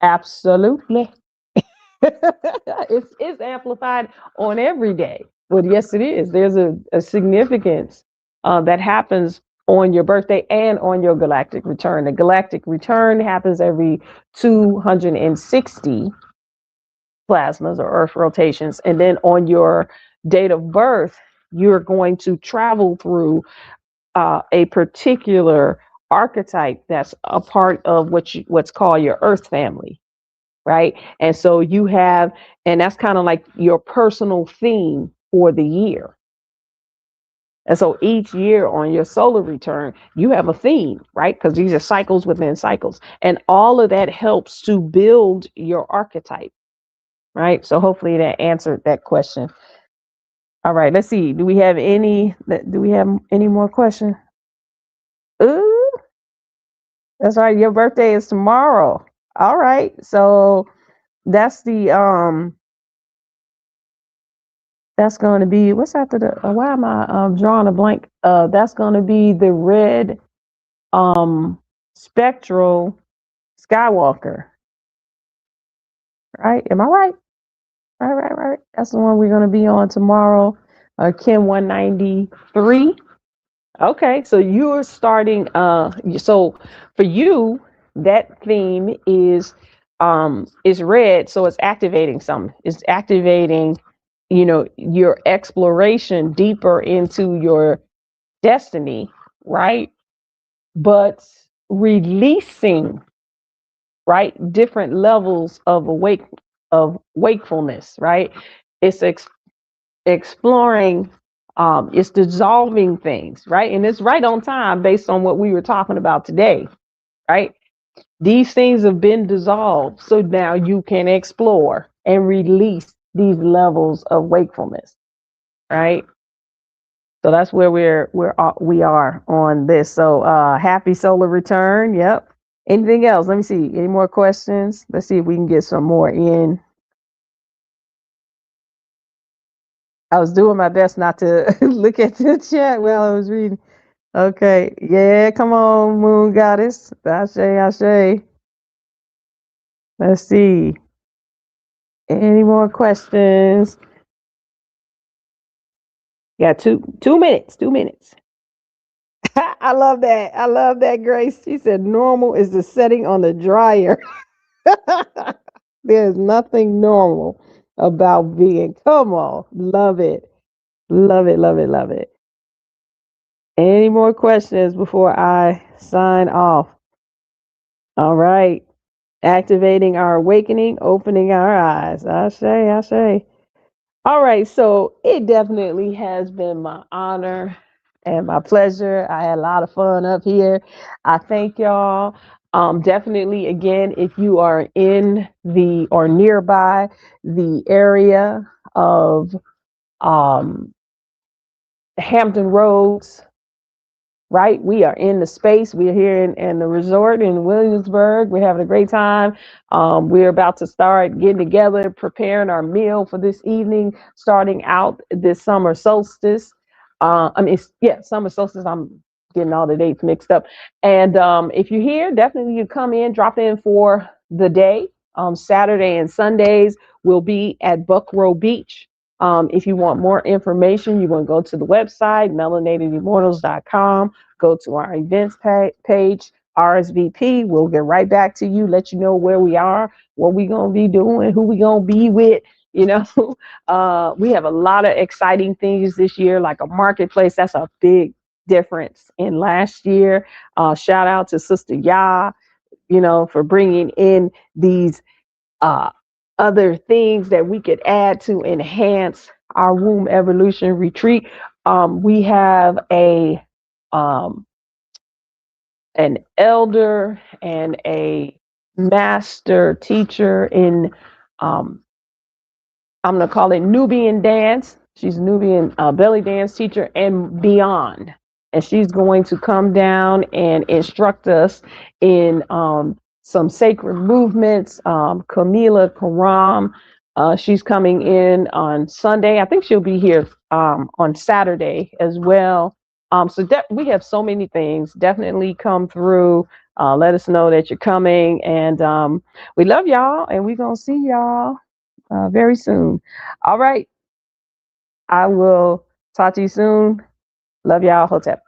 Absolutely. It's amplified on every day. Well, yes, it is. There's a significance that happens on your birthday and on your galactic return. The galactic return happens every 260 plasmas or Earth rotations. And then on your date of birth, you're going to travel through a particular archetype that's a part of what's called your Earth family. Right. And so you have, and that's kind of like your personal theme for the year. And so each year on your solar return, you have a theme, right? Because these are cycles within cycles. And all of that helps to build your archetype, right? So hopefully that answered that question. All right, let's see. Do we have any more questions? Ooh, that's right. Your birthday is tomorrow. All right. So that's the that's going to be, what's after the, why am I drawing a blank? That's going to be the red spectral Skywalker. Right? Am I right? Right. That's the one we're going to be on tomorrow. Kiin 193. Okay, so you're starting, so for you, that theme is is red, so it's activating something. It's activating, your exploration deeper into your destiny, right? But releasing, right, different levels of wakefulness, right? It's exploring, it's dissolving things, right? And it's right on time based on what we were talking about today, right? These things have been dissolved, so now you can explore and release these levels of wakefulness, right? So that's where we are on this. So happy solar return. Yep. Anything else? Let me see. Any more questions? Let's see if we can get some more in. I was doing my best not to look at the chat while I was reading. Okay. Yeah, come on, Moon Goddess. Ashe, Ashe. Let's see. Any more questions? Yeah, 2 minutes. 2 minutes. I love that. I love that, Grace. She said normal is the setting on the dryer. There's nothing normal about being. Come on. Love it. Love it. Love it. Love it. Any more questions before I sign off? All right. Activating our awakening, opening our eyes. I say. All right, so it definitely has been my honor and my pleasure. I had a lot of fun up here. I thank y'all. Definitely, again, if you are in the or nearby the area of Hampton Roads, right? We are in the space. We are here in the resort in Williamsburg. We're having a great time. We're about to start getting together, preparing our meal for this evening, starting out this summer solstice. Summer solstice. I'm getting all the dates mixed up. And if you're here, definitely you come in, drop in for the day. Saturday and Sundays will be at Buckrow Beach. If you want more information, you want to go to the website, melanatedimmortals.com, go to our events page, RSVP. We'll get right back to you, let you know where we are, what we're going to be doing, who we're going to be with. We have a lot of exciting things this year, like a marketplace. That's a big difference in last year. Shout out to Sister Ya, for bringing in these other things that we could add to enhance our womb evolution retreat. We have an elder and a master teacher in I'm going to call it Nubian dance. She's a Nubian belly dance teacher and beyond. And she's going to come down and instruct us in some sacred movements. Camila Karam, she's coming in on Sunday. I think she'll be here on Saturday as well. We have so many things. Definitely come through. Let us know that you're coming. And we love y'all. And we're going to see y'all very soon. All right. I will talk to you soon. Love y'all. Hotep.